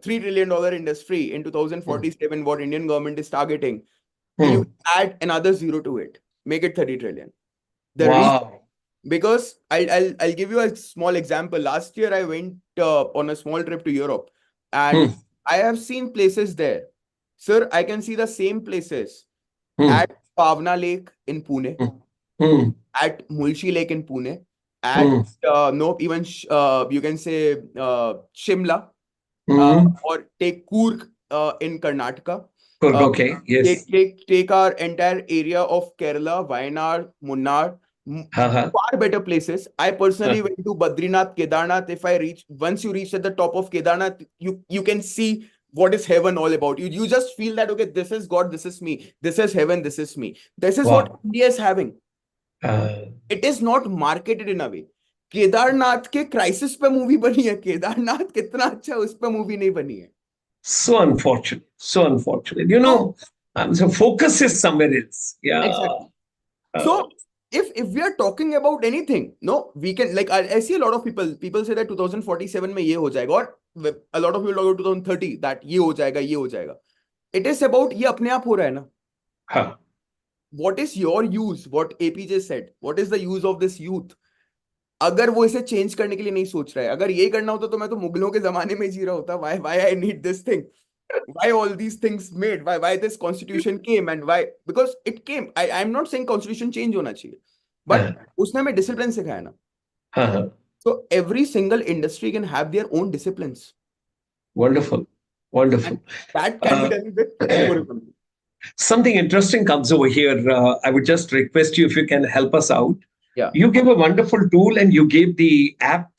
trillion industry in 2047, what Indian government is targeting, and you hmm. add another zero to it, make it 30 trillion. The reason, Wow. because I'll give you a small example. Last year I went on a small trip to Europe, and Hmm. I have seen places there. Sir, I can see the same places Hmm. at Pavna Lake in Pune, Hmm. at Mulshi Lake in Pune, at Hmm. even you can say Shimla, Hmm. or take Coorg in Karnataka. Okay. Yes. Take our entire area of Kerala, Wayanad, Munnar, Uh-huh. far better places. I personally Uh, went to Badrinath, Kedarnath. Once you reach at the top of Kedarnath, you can see what is heaven all about. You just feel that, okay, this is God, this is me, this is heaven, this is me. This is what wow. India is having. Uh, It is not marketed in a way. Kedarnath के crisis पे movie बनी है, केदारनाथ कितना अच्छा है, उस पे movie नहीं बनी है. so unfortunate. So unfortunate. So So focus is somewhere else. Yeah. exactly. Uh, So if we are talking about anything, no, we can, like, I see a lot of people say that 2047 में ये हो जाएगा, और a lot of people talk about 2030 that ये हो जाएगा, ये हो जाएगा. It is about ये अपने आप हो रहा है ना. huh. What is your use? What APJ said. What is the use of this youth? अगर वो इसे चेंज करने के लिए नहीं सोच रहा है, अगर ये करना होता तो मैं तो मुगलों के जमाने में जी रहा होता. Why I need this thing? Why all these things made? Why this constitution came, and why? Because it came. I'm not saying constitution change होना चाहिए, but उसने हमें discipline सिखाया ना. Uh-huh. So every single industry can have their own disciplines, Wonderful. Wonderful. and that can be Uh, done with tourism. Something interesting comes over here. I would just request you if you can help us out. Yeah. You gave a wonderful tool and you gave the app,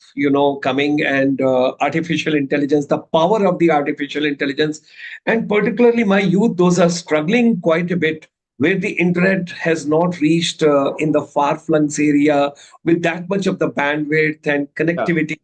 coming and artificial intelligence, the power of the artificial intelligence. And particularly my youth, those are struggling quite a bit where the internet has not reached in the far-flung area with that much of the bandwidth and connectivity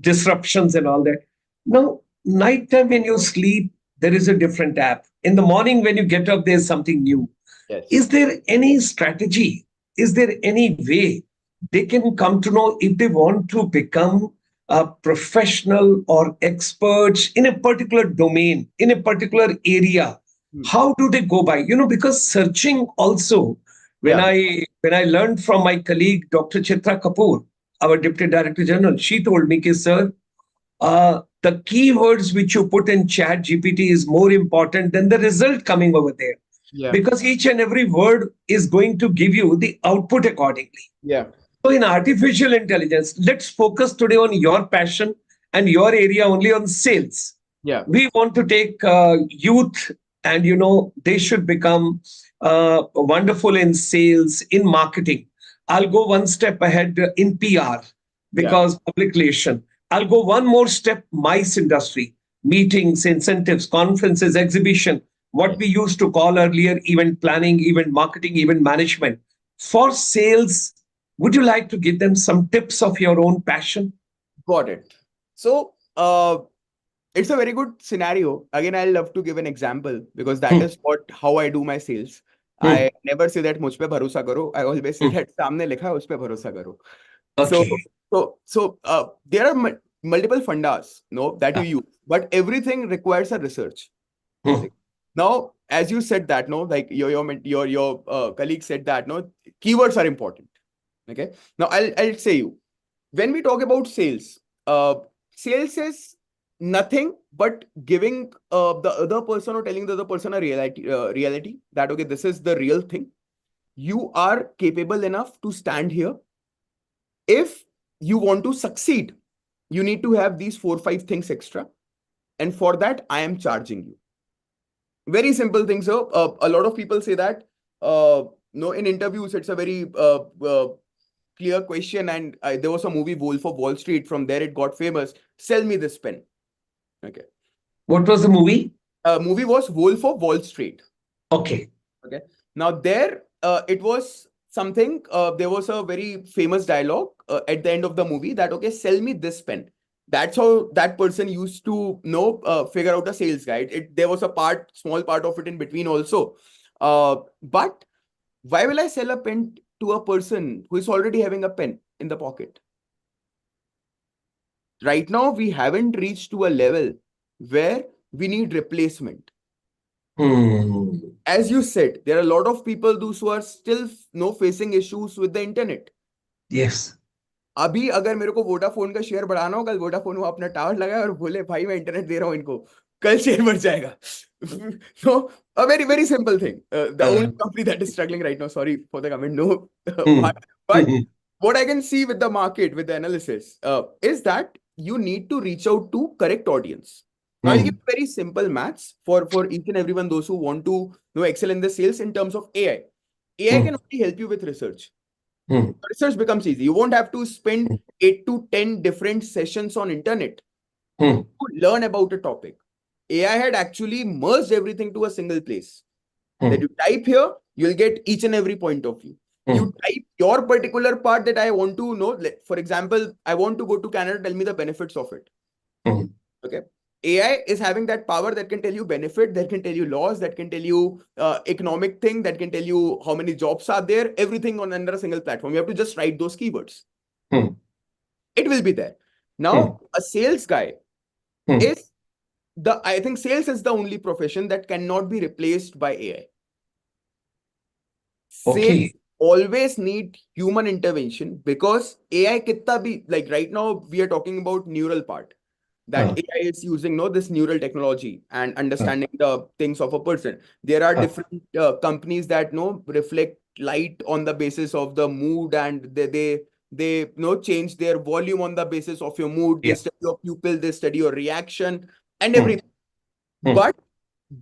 disruptions and all that. Now, nighttime when you sleep, there is a different app. In the morning when you get up, there's something new. Yes. Is there any strategy? Is there any way they can come to know if they want to become a professional or experts in a particular domain, in a particular area? How do they go by? Because searching also, when Yeah. I learned from my colleague, Dr. Chitra Kapoor, our Deputy Director General, she told me, sir, the keywords which you put in Chat GPT is more important than the result coming over there. Yeah. Because each and every word is going to give you the output accordingly. Yeah. So in artificial intelligence, let's focus today on your passion and your area only on sales. Yeah. We want to take youth and, they should become wonderful in sales, in marketing. I'll go one step ahead in PR because public relation. I'll go one more step, MICE industry, meetings, incentives, conferences, exhibition, what we used to call earlier event planning, event marketing, event management. For sales, would you like to give them some tips of your own passion? Got it. So it's a very good scenario. Again, I love to give an example because that is how I do my sales. I never say that मुझ पे भरोसा करो. I always say that सामने लिखा है उस पे भरोसा करो. So there are multiple fundas, that you use, but everything requires a research. Now, as you said that, like your colleague said that, keywords are important. Okay. Now I'll say you, when we talk about sales, sales is nothing but giving the other person or telling the other person a reality that, okay, this is the real thing. You are capable enough to stand here. If you want to succeed, you need to have these 4 5 things extra. And for that, I am charging you. Very simple thing, sir. A lot of people say that, no, in interviews, it's a very clear question. And there was a movie, Wolf of Wall Street. From there, it got famous. Sell me this pen. Okay. What was the movie? Movie was Wolf of Wall Street. Okay. Okay. Now there, it was something, there was a very famous dialogue at the end of the movie that, okay, sell me this pen. That's how that person used to figure out a sales guide. There was a small part of it in between also. But why will I sell a pen to a person who is already having a pen in the pocket? Right now, we haven't reached to a level where we need replacement. As you said, there are a lot of people those who are still facing issues with the internet. Yes. अभी अगर मेरे को Vodafone का share बढ़ाना हो, कल Vodafone वो अपना टावर लगाए और बोले भाई मैं इंटरनेट दे रहा हूँ इनको, कल शेयर बढ़ जाएगा. So a very very simple thing. The only company that is struggling right now, sorry for the comment, no, but what I can see with the market, with the analysis, is that you need to reach out to correct audience. Now, I'll give very simple maths for each and everyone, those who want to excel in the sales in terms of AI. AI can only help you with research. Research becomes easy. You won't have to spend 8 to 10 different sessions on internet to learn about a topic. AI had actually merged everything to a single place. That you type here, you'll get each and every point of view. You type your particular part that I want to know. For example, I want to go to Canada, tell me the benefits of it. Okay. AI is having that power that can tell you benefit, that can tell you laws, that can tell you economic thing, that can tell you how many jobs are there, everything on under a single platform. You have to just write those keywords. It will be there. Now, a sales guy is I think sales is the only profession that cannot be replaced by AI. Sales always need human intervention because AI kitta bhi, like right now we are talking about neural part. That AI is using this neural technology and understanding the things of a person. There are different companies that reflect light on the basis of the mood, and they change their volume on the basis of your mood. They study your pupil, they study your reaction and everything. But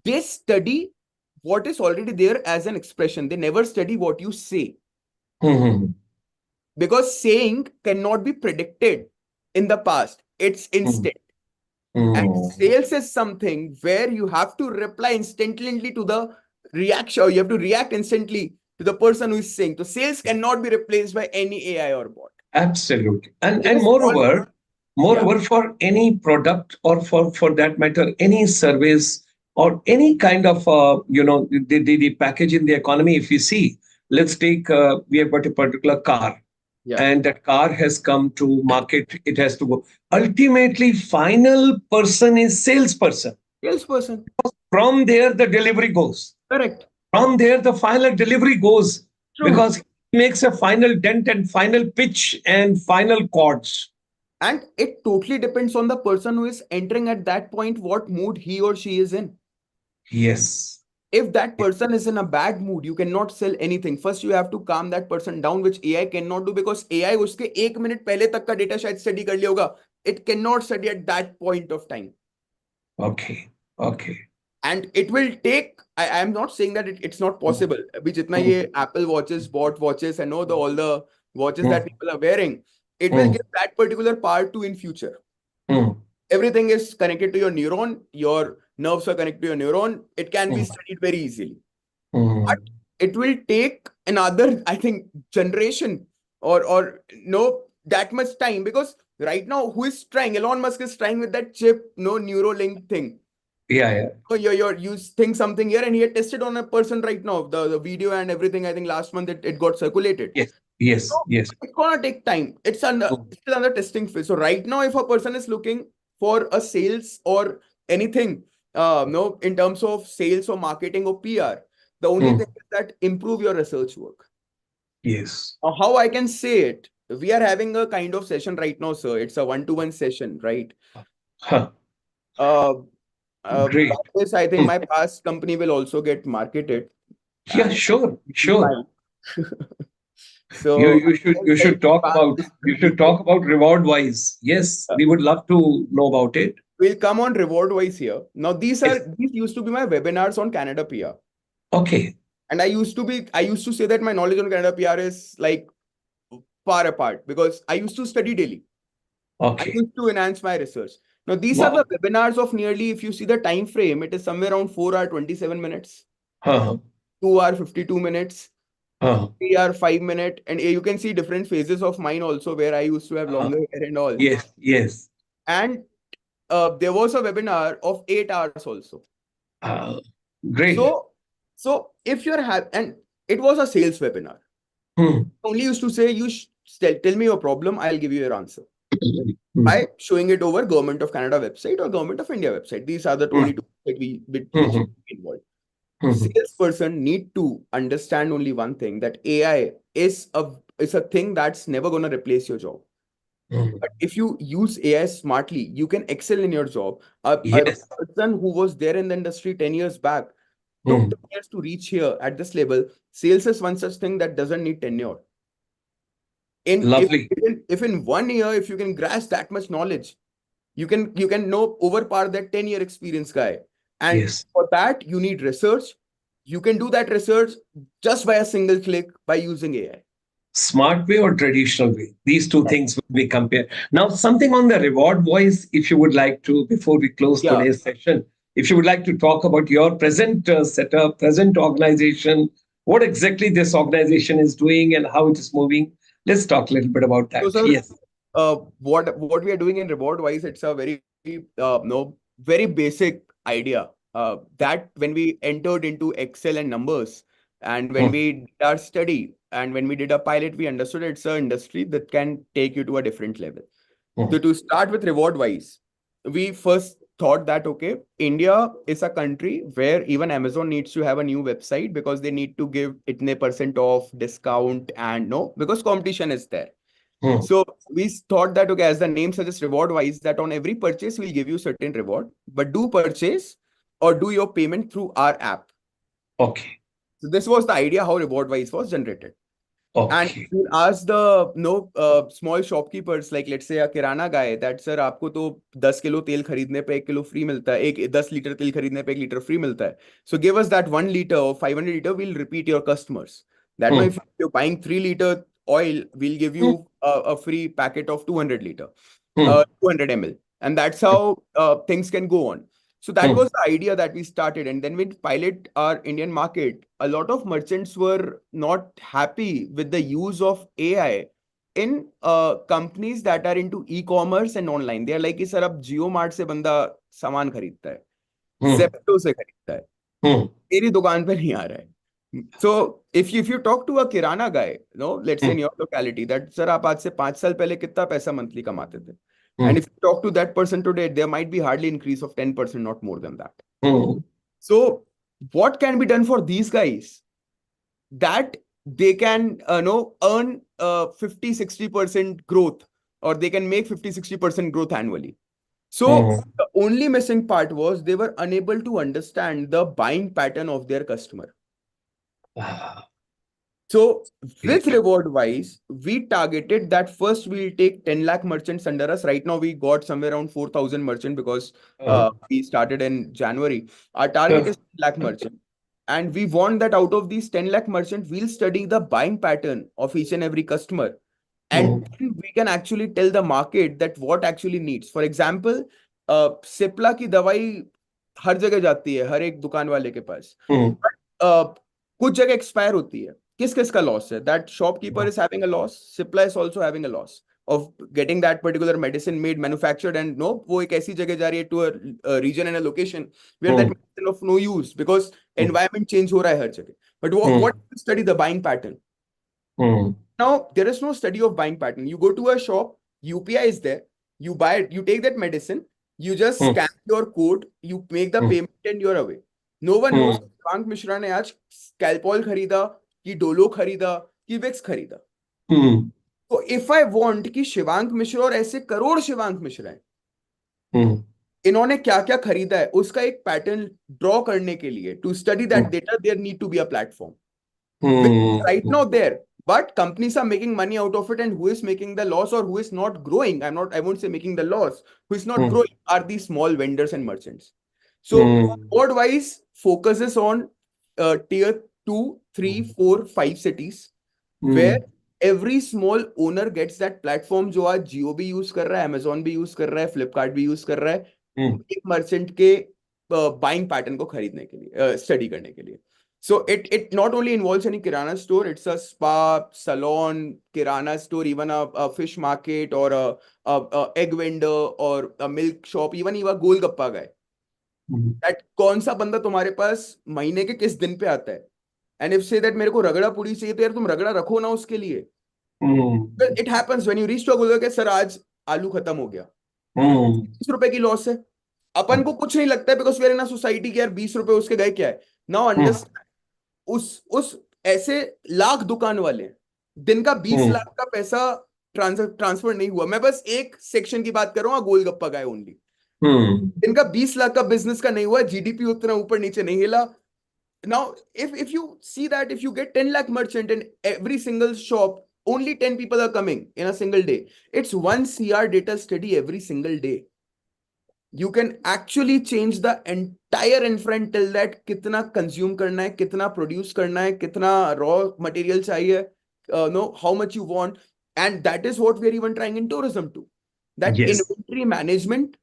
they study what is already there as an expression. They never study what you say. Because saying cannot be predicted in the past. It's instant. And sales is something where you have to reply instantly to the reaction, or you have to react instantly to the person who is saying. So sales cannot be replaced by any AI or bot. Absolutely. And moreover, for any product, or for that matter, any service or any kind of, the package in the economy, if you see, let's take, we have got a particular car. And that car has come to market. It has to go. Ultimately, final person is salesperson. Salesperson. From there, the delivery goes. Correct. From there, the final delivery goes. True. Because he makes a final dent and final pitch and final chords. And it totally depends on the person who is entering at that point, what mood he or she is in. Yes. If that person is in a bad mood, you cannot sell anything. First, you have to calm that person down, which AI cannot do, because AI uske 1 minute pehle tak ka data shayad study kar liya hoga. It cannot study at that point of time. Okay. And it will take, I am not saying that it's not possible. Abhi jitna ye Apple watches, bot watches, and all the watches that people are wearing, it will give that particular part to in future. Everything is connected to your neuron. Your nerves are connected to your neuron. It can be studied very easily. But it will take another, I think, generation or that much time, because right now, who is trying? Elon Musk is trying with that chip, Neuralink thing. Yeah. So you think something here, and he had tested on a person right now. The video and everything, I think last month it got circulated. Yes. So it's gonna take time. It's still under testing phase. So right now, if a person is looking for a sales or anything, in terms of sales or marketing or PR, the only thing is that improve your research work. Yes. How I can say it, we are having a kind of session right now, sir. It's a 1-to-1 session, right? Great. This, I think my past company will also get marketed. Yeah, sure. So You should talk about RewardWise. Yes, we would love to know about it. we'll come on RewardWise here. Now, these Yes. used to be my webinars on Canada PR. Okay. And I used to say that my knowledge on Canada PR is like far apart because I used to study daily. I Okay. used to enhance my research. Now, these Wow. are the webinars of nearly, if you see the time frame, it is somewhere around 4 hour 27 minutes, Uh-huh. 2 hour 52 minutes, Uh-huh. 3 hour 5 minute. And you can see different phases of mine also where I used to have longer hair and all. Yes, yes. And there was a webinar of 8 hours also. Uh, Great. So if you're and it was a sales webinar. Hmm. Only used to say, you tell me your problem, I'll give you your answer. Hmm. By showing it over Government of Canada website or Government of India website. These are the only two that which involved. Hmm. Salesperson need to understand only one thing, that AI is a thing that's never going to replace your job. Hmm. But if you use AI smartly, you can excel in your job. A Yes. person who was there in the industry 10 years back Hmm. took 10 years to reach here at this level. Sales is one such thing that doesn't need tenure. Lovely. If in 1 year, if you can grasp that much knowledge, you can know overpower that 10-year experience guy. And Yes. for that, you need research. You can do that research just by a single click by using AI. Smart way or traditional way? These two things will be compared. Now, something on the RewardWise, if you would like to, before we close Yeah. today's session, if you would like to talk about your present setup, present organization, what exactly this organization is doing and how it is moving. Let's talk a little bit about that. So, sir, Yes. what we are doing in RewardWise, it's a very very basic idea. That when we entered into Excel and numbers, and when we did our study and when we did a pilot, we understood it's an industry that can take you to a different level. So to start with RewardWise, we first thought that, okay, India is a country where even Amazon needs to have a new website because they need to give itne percent off discount and because competition is there. So we thought that, okay, as the name suggests, RewardWise, that on every purchase, we'll give you certain reward, but do purchase or do your payment through our app. Okay. So this was the idea how RewardWise was generated. And Okay. we'll ask the small shopkeepers, like let's say a kirana guy, that sir, आपको तो 10 kilo तेल खरीदने पे 1 kilo free मिलता है, 10 litre तेल खरीदने पे 1 लीटर फ्री मिलता है. So give us that 1 liter or 500 liter, we'll repeat your customers. That way, if you're buying 3 liter oil, we'll give you a free packet of 200 liter, 200 ml. And that's how things can go on. So that was the idea that we started. And then we pilot our Indian market. A lot of merchants were not happy with the use of AI in companies that are into e-commerce and online. They are like, sir, ab JioMart se banda saman kharidta hai, Zepto se kharidta hai, teri dukaan pe nahi aa raha hai. So if you talk to a kirana guy, let's say in your locality, that sir, aap aaj se 5 saal pehle kitna paisa monthly kamate the? And if you talk to that person today, there might be hardly increase of 10%, not more than that. So what can be done for these guys that they can earn 50-60% growth, or they can make 50-60% growth annually? So the only missing part was they were unable to understand the buying pattern of their customer. So with RewardWise, we targeted that first we'll take 10 lakh merchants under us. Right now, we got somewhere around 4,000 merchants because we started in January. Our target is 10 lakh merchants. And we want that out of these 10 lakh merchants, we'll study the buying pattern of each and every customer. And then we can actually tell the market that what actually needs. For example, Cipla की दवाई हर जगह जाती है, हर एक दुकान वाले के पास. But कुछ जगह एक्सपायर होती है. किस का लॉस है? That shopkeeper is having a loss. Cipla is also having a loss of getting that particular medicine made, manufactured, and वो एक ऐसी जगह जा रही है to a region and a location where that medicine of no use because environment change हो रहा है हर जगह. But what study the buying pattern? Now there is no study of buying pattern. You go to a shop, UPI is there. You buy it. You take that medicine. You just scan your code. You make the payment and you're away. No one knows Shivank Mishra ने आज Calpol खरीदा कि Dolo खरीदा कि Vicks खरीदा. तो if I want कि शिवांक मिश्रा और ऐसे करोड़ शिवांक मिश्रा हैं, इन्होंने क्या क्या खरीदा है, उसका एक पैटर्न ड्रॉ करने के लिए, to study that data, there need to be a platform. Right now there, but companies are making money out of it, and who is making the loss or who is not growing? I won't say making the loss. Who is not Hmm. growing are these small vendors and merchants. So board-wise focuses on tier 2, 3, 4, 5 cities where every small owner gets that platform जो आज Jio भी use कर रहा है, Amazon भी use कर रहा है, Flipkart भी use कर रहा है, एक merchant के buying pattern को खरीदने के लिए, study करने के लिए. So it not only involves any kirana store, it's a spa, salon, kirana store, even a fish market or a egg vendor or a milk shop, even a golgappa guy. That कौन सा बंदा तुम्हारे पास महीने के किस दिन पे आता है? And if say that मेरे को रगड़ा पूरी चाहिए तो यार तुम रगड़ा रखो ना उसके लिए. It happens when you reach to a golgappa के सर आज आलू खत्म हो गया. 20 रुपए की लॉस है. अपन को कुछ नहीं लगता है because we are in a society कि यार 20 रुपए उसके गए क्या है. Now understand उस ऐसे लाख दुकान वाले हैं, दिन का 20 लाख का पैसा ट्रांसफर नहीं हुआ. मैं बस एक सेक्शन की बात कर रहा हूँ, गोलगप्पा गाय ओनली. दिन का 20 लाख का बिजनेस का नहीं हुआ, जीडीपी उतना ऊपर नीचे नहीं हिला. Now, if you see that if you get 10 lakh merchant in every single shop, only 10 people are coming in a single day. It's 1 CR data study every single day. You can actually change the entire infra till that कितना consume करना है, कितना produce करना है, कितना raw material चाहिए, how much you want. And that is what we are even trying in tourism too. That Yes. inventory management,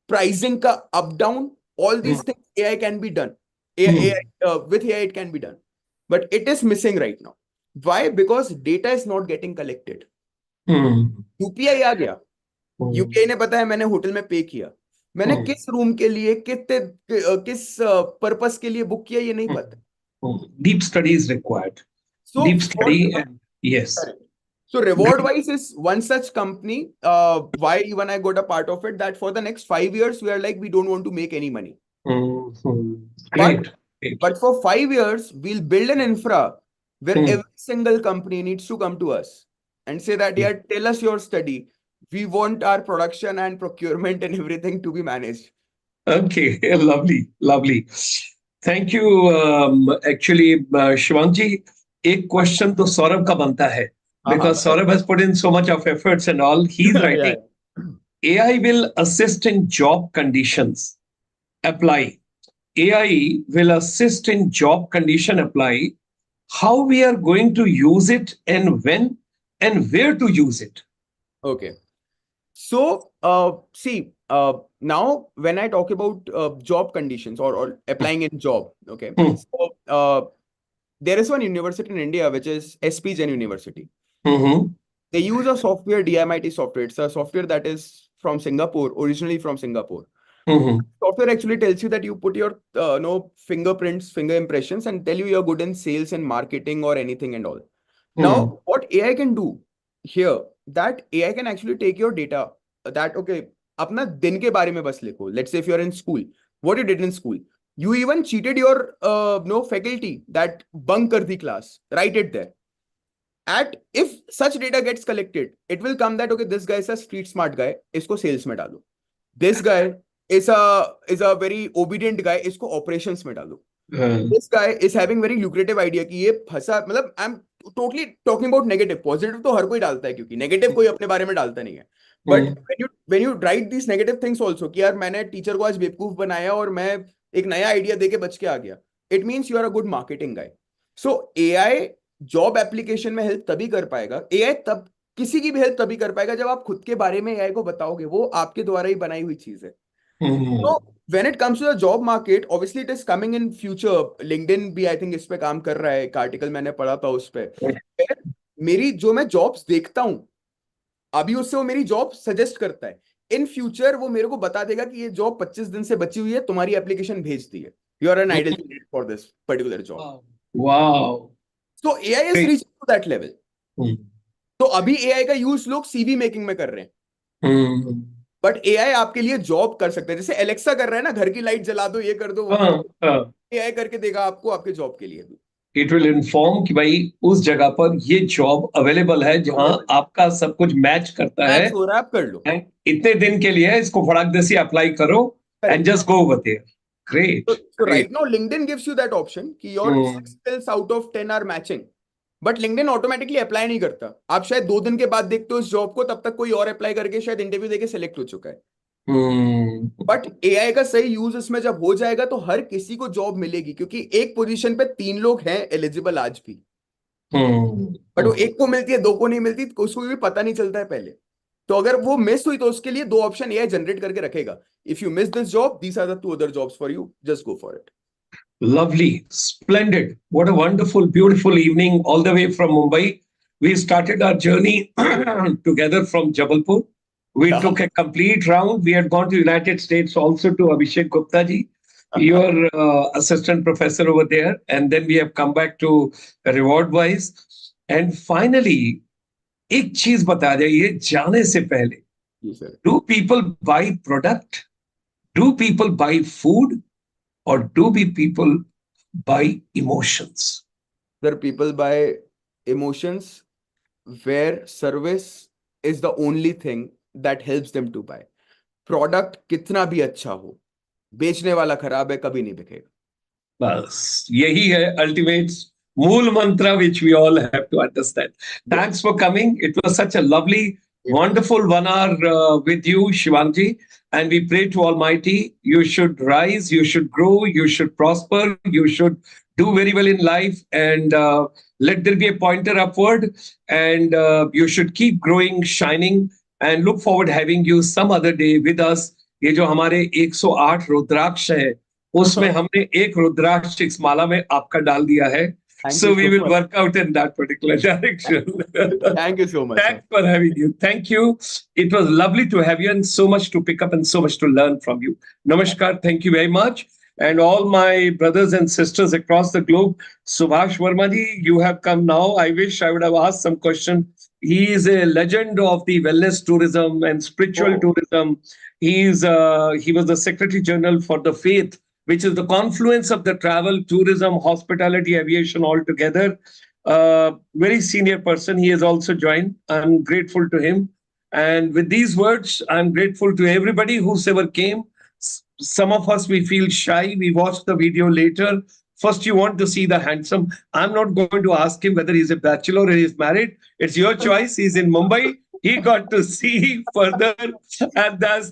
pricing ka up down, all these things AI can be done. With AI it can be done. But it is missing right now. Why? Because data is not getting collected. UPI आ गया. UPI ने पता है मैंने hotel में पे किया, मैंने किस रूम के लिए किस पर्पस के लिए बुक किया ये नहीं पता. Deep study is required. So Deep study and yes. Correct. So reward wise is one such company. Why even I got a part of it, that for the next 5 years we are like we don't want to make any money. Great. But for 5 years we'll build an infra where every single company needs to come to us and say that yeah, tell us your study. We want our production and procurement and everything to be managed. Okay, lovely, lovely. Thank you. Actually, Shivanji, एक question तो सौरभ का बनता है, because Saurabh has put in so much of efforts and all. He's writing, AI will assist in job conditions apply. AI will assist in job condition apply. How we are going to use it and when and where to use it? Okay. So, see, now when I talk about job conditions or applying in job, okay. So, there is one university in India which is SP Jain University. They use a software, DMIT software. It's a software that is from Singapore, originally from Singapore. Software actually tells you that you put your fingerprints, finger impressions, and tell you you're good in sales and marketing or anything and all. Now, what AI can do here, that AI can actually take your data, that okay, अपना दिन के बारे में बस लिखो. Let's say if you're in school, what you did in school, you even cheated your faculty that bunk kar di class, write it there. If such data gets collected, it will come that okay, this guy is a street smart guy, isko sales mein डालो. This guy is a very obedient guy, isko operations में डालो. This guy is having very lucrative idea कि ये फंसा, मतलब I'm totally talking about negative. Positive तो हर कोई डालता है क्योंकि negative कोई अपने बारे में डालता नहीं है. But when you write these negative things also कि यार मैंने टीचर को आज बेवकूफ बनाया और मैं एक नया आइडिया देके बच के आ गया, it means you are a good marketing guy. So AI job application में हेल्प तभी कर पाएगा, AI तब किसी की भी हेल्प तभी कर पाएगा जब आप खुद के बारे में AI को बताओगे, वो आपके द्वारा ही बनाई हुई चीज है. So when it comes to the job market, obviously it is coming in future. LinkedIn भी I think इस पे काम कर रहा है, एक आर्टिकल मैंने पढ़ा था उस पे. मेरी जो मैं जॉब्स देखता हूं अभी, उससे वो मेरी जॉब सजेस्ट करता है. इन फ्यूचर वो मेरे को बता देगा कि ये जॉब 25 दिन से बची हुई है, तुम्हारी एप्लीकेशन भेज दी है, you are an ideal candidate for this particular job. Wow. So AI is reaching to that level. तो अभी AI का यूज लोग सीवी मेकिंग में कर रहे हैं. बट AI आपके लिए जॉब कर सकता है, जैसे एलेक्सा कर रहा है ना, घर की लाइट जला दो, ये कर दो, AI करके देगा आपको आपके जॉब के लिए. It will inform कि भाई उस जगह पर ये जॉब अवेलेबल है जहां आपका सब कुछ मैच करता है, हो रहा है, आप कर लो, इतने दिन के लिए इसको फटाक से अप्लाई करो and just go over there. Great. So right now LinkedIn gives you that option कि your 6 skills out of 10 are matching. But LinkedIn automatically apply नहीं करता। आप शायद 2 दिन के बाद देखते हो उस जॉब को, तब तक कोई और अप्लाई करके शायद इंटरव्यू देके सिलेक्ट हो चुका है। बट एआई का सही यूज इसमें जब हो जाएगा तो हर किसी को जॉब मिलेगी, क्योंकि एक पोजीशन पे 3 लोग हैं एलिजिबल आज भी। बट वो एक को मिलती है, 2 को नहीं मिलती, तो उसको भी पता नहीं चलता है पहले। तो अगर वो मिस हुई तो उसके लिए 2 ऑप्शन एआई जनरेट करके रखेगा। If you miss this job, these are the 2 other jobs for you, just go for it. Lovely, splendid. What a wonderful, beautiful evening all the way from Mumbai. We started our journey together from Jabalpur. We Yeah. took a complete round. We had gone to United States also to Abhishek Gupta ji, your assistant professor over there. And then we have come back to Reward Wise. And finally, एक चीज बता जाइए जाने से पहले, जी sir. do people buy product? Do people buy food? Or do people buy emotions? Sir, people buy emotions where service is the only thing that helps them to buy. Product कितना भी अच्छा हो, बेचने वाला खराब है, कभी नहीं बिकेगा। बस यही है ultimate मूल mantra which we all have to understand. Thanks for coming. It was such a lovely, wonderful 1 hour with you, Shivanji. And we pray to Almighty, you should rise, you should grow, you should prosper, you should do very well in life, and let there be a pointer upward, and you should keep growing, shining, and look forward having you some other day with us. ये जो हमारे 108 रुद्राक्ष है, उसमें हमने एक रुद्राक्ष इस माला में आपका डाल दिया है. So we will work out in that particular direction. Thank you so much. Thanks for having you. Thank you. It was lovely to have you and so much to pick up and so much to learn from you. Namaskar. Thank you very much. And all my brothers and sisters across the globe, Subhash Verma ji, you have come now. I wish I would have asked some question. He is a legend of the wellness tourism and spiritual tourism. He was the Secretary General for the Faith, which is the confluence of the travel, tourism, hospitality, aviation all together. Very senior person. He has also joined. I'm grateful to him. And with these words, I'm grateful to everybody whosoever came. Some of us, we feel shy. We watch the video later. First, you want to see the handsome. I'm not going to ask him whether he's a bachelor or he's married. It's your choice. He's in Mumbai. He got to see further. And that's